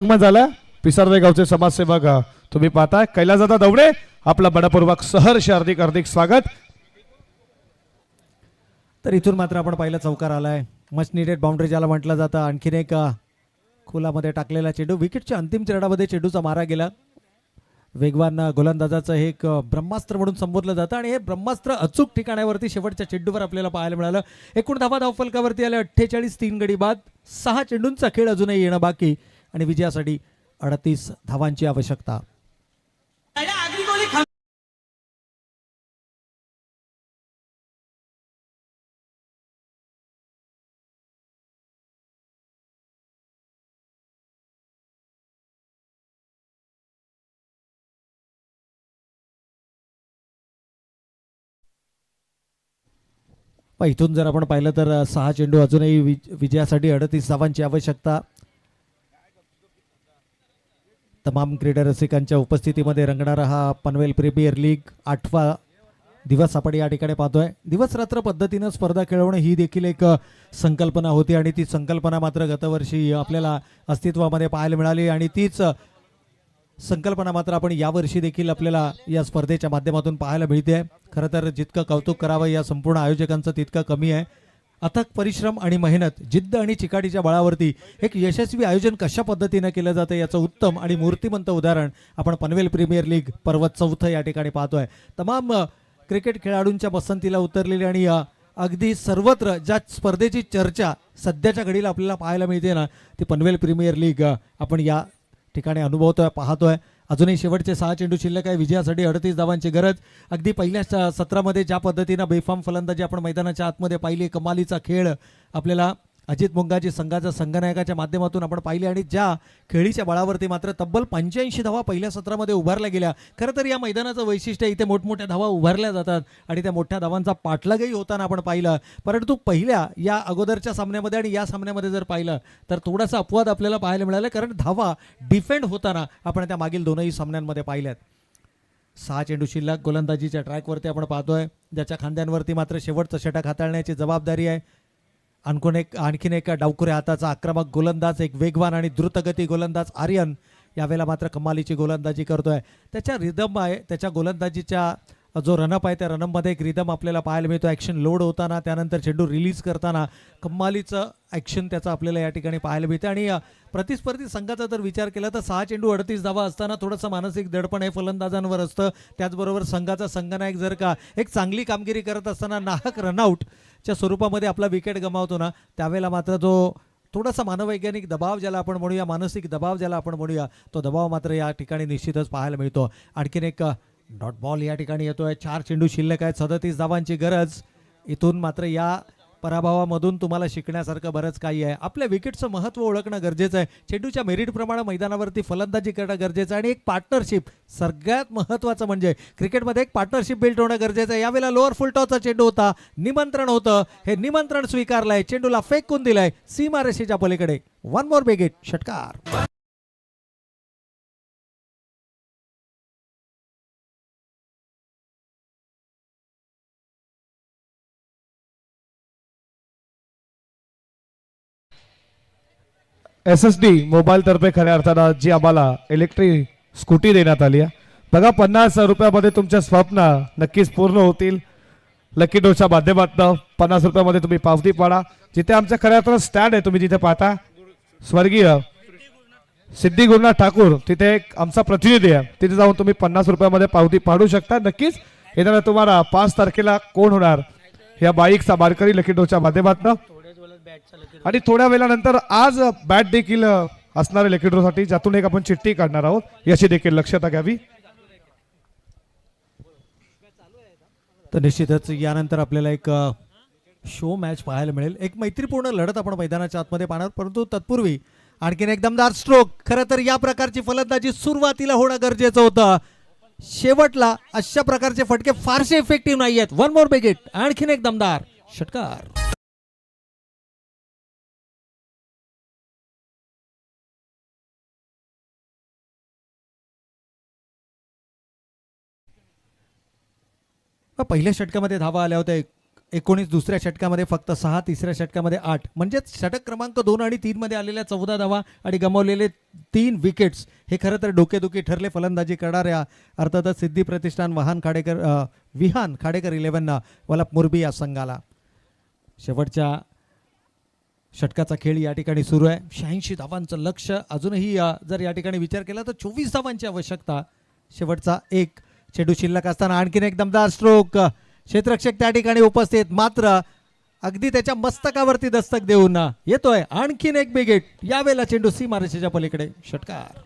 Speaker 3: मग झालं पिसारदे गावचे समाजसेवक तुम्ही पाहताय कैलासदादा दवडे आपला मनपूर्वक सहर्ष हार्दिक हार्दिक स्वागत.
Speaker 2: तर इथून मात्र आपण पाहिलं चौकार आलाय. मच निडेड बाउंड्री ज्याला म्हटलं जातं. आणखीन एक खोलामध्ये टाकलेला चेंडू. विकेटच्या अंतिम चरणामध्ये चेंडूचा मारा गेला. वेगवान गोलंदाजाचं हे एक ब्रह्मास्त्र म्हणून संबोधलं जातं आणि हे ब्रह्मास्त्र अचूक ठिकाणावरती शेवटच्या चेंडूवर आपल्याला पाहायला मिळालं. एकूण धावा धावफलकावरती आले 48, 3 गडी बाद. 6 चेंडूंचा खेळ अजूनही येणं बाकी आणि विजयासाठी 38 धावांची आवश्यकता. इथून जर आपण पाहिलं तर 6 चेंडू अजूनही विजयासाठी 38 धावांची आवश्यकता. तमाम क्रीडा रसिकांच्या उपस्थितीमध्ये रंगणारा हा पनवेल प्रीमियर लीग 8वा दिवस आपण या ठिकाणी पाहतोय. दिवस रात्र पद्धतीनं स्पर्धा खेळवणं ही देखील एक संकल्पना होती आणि ती संकल्पना मात्र गतवर्षी आपल्याला अस्तित्वामध्ये पाहायला मिळाली आणि तीच संकल्पना मात्र आपण यावर्षी देखील आपल्याला या स्पर्धेच्या माध्यमातून पाहायला मिळते. खरं तर जितकं कौतुक करावं या संपूर्ण आयोजकांचं तितकं कमी आहे. अथक परिश्रम आणि मेहनत, जिद्द आणि चिकाटीच्या बळावरती एक यशस्वी आयोजन कशा पद्धतीनं केलं जातं याचं उत्तम आणि मूर्तिमंत उदाहरण आपण पनवेल प्रीमियर लीग पर्व 4 या ठिकाणी पाहतोय. तमाम क्रिकेट खेळाडूंच्या पसंतीला उतरलेली आणि अगदी सर्वत्र ज्या स्पर्धेची चर्चा सध्याच्या घडीला आपल्याला पाहायला मिळते ना, ती पनवेल प्रीमियर लीग आपण या ठिकाणी अनुभवतोय, पाहतोय. अजूनही शेवटचे 6 चेंडू शिल्लक आहे. विजयासाठी 38 धावांची गरज. अगदी पहिल्या सत्रामध्ये ज्या पद्धतीनं बेफाम फलंदाजी आपण मैदानाच्या आतमध्ये पाहिली, कमालीचा खेळ आपल्याला अजित मुंगाजी संघाच्या संघनायकाच्या माध्यमातून आपण पाहिली आणि ज्या खेळीच्या बळावरती मात्र तब्बल 85 धावा पहिल्या सत्रामध्ये उभारल्या गेल्या. खरं तर या मैदानाचं वैशिष्ट्य इथे मोठमोठ्या धावा उभारल्या जातात आणि त्या मोठ्या धावांचा पाठलागही होताना आपण पाहिलं. परंतु पहिल्या या अगोदरच्या सामन्यामध्ये आणि या सामन्यामध्ये जर पाहिलं तर थोडासा अपवाद आपल्याला पाहायला मिळाला, कारण धावा डिफेंड होताना आपण त्या मागील दोनही सामन्यांमध्ये पाहिल्यात. 6 चेंडू शिल्लक गोलंदाजीच्या ट्रॅकवरती आपण पाहतोय, ज्याच्या खांद्यांवरती मात्र शेवटचं षटक हाताळण्याची जबाबदारी आहे. आणखीन एक डावखुऱ्या हाताचा आक्रमक गोलंदाज, एक वेगवान आणि द्रुतगती गोलंदाज आर्यन यावेळेला मात्र कमालीची गोलंदाजी करतोय. त्याच्या रिदम आहे, त्याच्या गोलंदाजीच्या जो रनअप आहे त्या रनअपमध्ये एक रिदम आपल्याला पाहायला मिळतो. ॲक्शन लोड होताना, त्यानंतर चेंडू रिलीज करताना कमालीचं ॲक्शन त्याचं आपल्याला या ठिकाणी पाहायला मिळतं. आणि प्रतिस्पर्धी संघाचा जर विचार केला तर 6 चेंडू 38 धावा असताना थोडंसं मानसिक दडपण हे फलंदाजांवर असतं. त्याचबरोबर संघाचा संघनायक जर का एक चांगली कामगिरी करत असताना नाहक रनआउटच्या स्वरूपामध्ये आपला विकेट गमावतो ना, त्यावेळेला मात्र जो थोडासा मानवैज्ञानिक दबाव ज्याला आपण म्हणूया, मानसिक दबाव ज्याला आपण म्हणूया, तो दबाव मात्र या ठिकाणी निश्चितच पाहायला मिळतो. आणखीन एक डॉट बॉल या ठिकाणी येतोय. 4 चेंडू शिल्लक आहेत, 37 धावांची गरज. इथून मात्र या पराभवामधून तुम्हाला शिकण्यासारखं बरंच काही आहे. आपल्या विकेटचं महत्त्व ओळखणं गरजेचं आहे. चेंडूच्या मेरिटप्रमाणे मैदानावरती फलंदाजी करणं गरजेचं आहे आणि एक पार्टनरशिप, सगळ्यात महत्त्वाचं म्हणजे क्रिकेटमध्ये एक पार्टनरशिप बिल्ड होणं गरजेचं आहे. यावेळेला लोअर फुल टॉसचा चेंडू होता, निमंत्रण होतं, हे निमंत्रण स्वीकारलंय, चेंडूला फेकून दिलाय सीमारेषेच्या पलीकडे. 1 मोर बिग हिट, षटकार.
Speaker 3: SSD मोबाईल तर्फे खऱ्या अर्थानं जी आम्हाला इलेक्ट्रिक स्कूटी देण्यात आली आहे बघा, 50 रुपयामध्ये तुमच्या स्वप्न नक्कीच पूर्ण होतील. लकी डोच्या माध्यमातून 50 रुपयामध्ये तुम्ही पावती पाडा. जिथे आमच्या खऱ्या अर्थानं स्टँड आहे, तुम्ही जिथे पाहता स्वर्गीय सिद्धी गुरुनाथ ठाकूर, तिथे एक आमचा प्रतिनिधी आहे, तिथे जाऊन तुम्ही 50 रुपयामध्ये पावती पाडू शकता. नक्कीच येणारा तुम्हाला 5 तारखेला कोण होणार या बाईकचा मारकरी लकी डोच्या माध्यमातून. आणि थोड्या वेळानंतर आज बॅट देखील असणार आहे लकी ड्रॉसाठी, ज्यातून एक आपण चिठ्ठी काढणार आहोत, याची देखील लक्षात घ्यावी.
Speaker 2: तर निश्चितच यानंतर आपल्याला एक शो मॅच पाहायला मिळेल. एक मैत्रीपूर्ण लढत आपण मैदानाच्या आतमध्ये पाहणार, परंतु तत्पूर्वी आणखीन एक दमदार स्ट्रोक. खरं तर या प्रकारची फलंदाजी सुरुवातीला होणं गरजेचं होतं. शेवटला अशा प्रकारचे फटके फारसे इफेक्टिव्ह नाही आहेत. 1 मोर बिग हिट, आणखीन एक दमदार षटकार. पहिल्या षटकामध्ये धावा आल्या होत्या 19 दुसऱ्या षटकामध्ये फक्त 6, तिसऱ्या षटकामध्ये 8, म्हणजेच षटक क्रमांक 2 आणि 3 मध्ये आलेल्या 14 धावा आणि गमावलेले 3 विकेट्स हे खरं तर डोकेदुखी ठरले. फलंदाजी करणाऱ्या अर्थातच सिद्धी प्रतिष्ठान विहान खाडेकर 11 वलप मुरबी या संघाला. शेवटच्या षटकाचा खेळ या ठिकाणी सुरू आहे. 86 धावांचं लक्ष अजूनही जर या ठिकाणी विचार केला तर 24 धावांची आवश्यकता. शेवटचा एक चेंडू शिल्लक असताना आणखीन एक दमदार स्ट्रोक. क्षेत्ररक्षक त्या ठिकाणी उपस्थित, मात्र अगदी त्याच्या मस्तकावरती दस्तक देऊन येतोय आणखीन एक बिगेट. यावेळेला चेंडू सीमारेषेच्या पलीकडे. षटकार.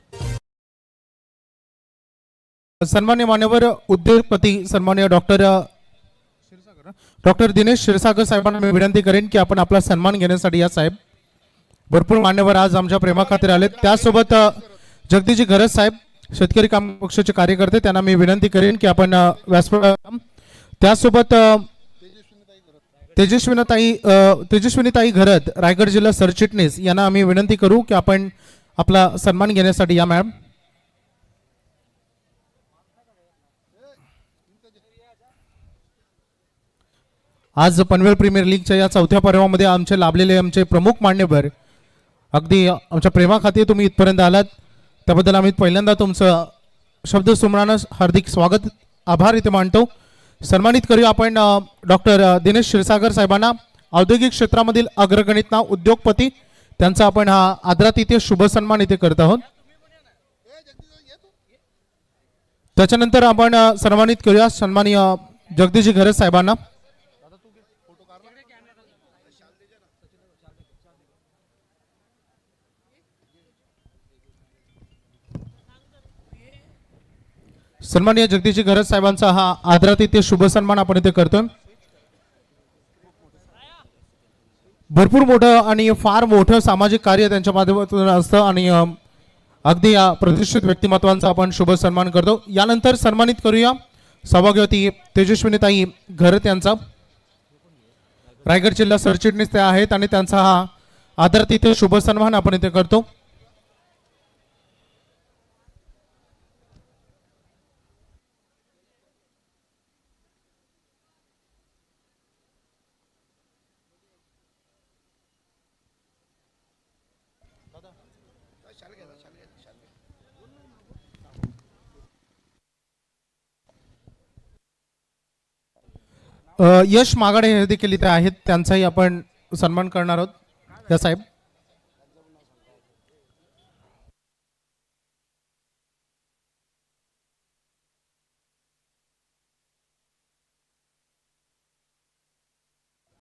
Speaker 1: सन्मान्य मान्यवर उद्योगपती सन्मान्य डॉक्टर दिनेश क्षीरसागर साहेबांना मी विनंती करेन की आपण आपला सन्मान घेण्यासाठी या साहेब. भरपूर मान्यवर आज आमच्या प्रेमाखातीर आले. त्यासोबत जगदीशजी घरत साहेब शेतकरी काम पक्षाचे कार्यकर्ते, त्यांना मी विनंती करेन की आपण व्यासपीठ. त्यासोबत तेजस्विनीताई घरत रायगड जिल्हा सरचिटणीस यांना आम्ही विनंती करू की आपण आपला सन्मान घेण्यासाठी या मॅम. आज पनवेल प्रीमियर लीगच्या या 4थ्या पर्वामध्ये आमचे लाभलेले आमचे प्रमुख मान्यवर, अगदी आमच्या प्रेमाखाती तुम्ही इथपर्यंत आलात त्याबद्दल आम्ही पहिल्यांदा तुमचं शब्द सुमरानं हार्दिक स्वागत आभार इथे मानतो. सन्मानित करूया आपण डॉक्टर दिनेश क्षीरसागर साहेबांना, औद्योगिक क्षेत्रामधील अग्रगणित नाव उद्योगपती, त्यांचा आपण हा आदरातिथ्य शुभ सन्मान इथे करत आहोत. त्याच्यानंतर आपण सन्मानित करूया सन्माननीय जगदीशजी घरत साहेबांना. सन्माननीय जगदीशजी घरत साहेबांचा हा आदरातिथ्य शुभ सन्मान आपण इथे करतोय. भरपूर मोठं आणि फार मोठं सामाजिक कार्य त्यांच्या माध्यमातून असतं आणि अगदी या प्रतिष्ठित व्यक्तिमत्वांचा आपण शुभ सन्मान करतो. यानंतर सन्मानित करूया सौभाग्यवती तेजस्विनीताई घरत यांचा. रायगड जिल्हा सरचिटणीस ते आहेत आणि त्यांचा हा आदरातिथ्य शुभ सन्मान आपण इथे करतो. यश मागाडे हे देखील इथे आहेत, त्यांचाही आपण सन्मान करणार आहोत. या साहेब.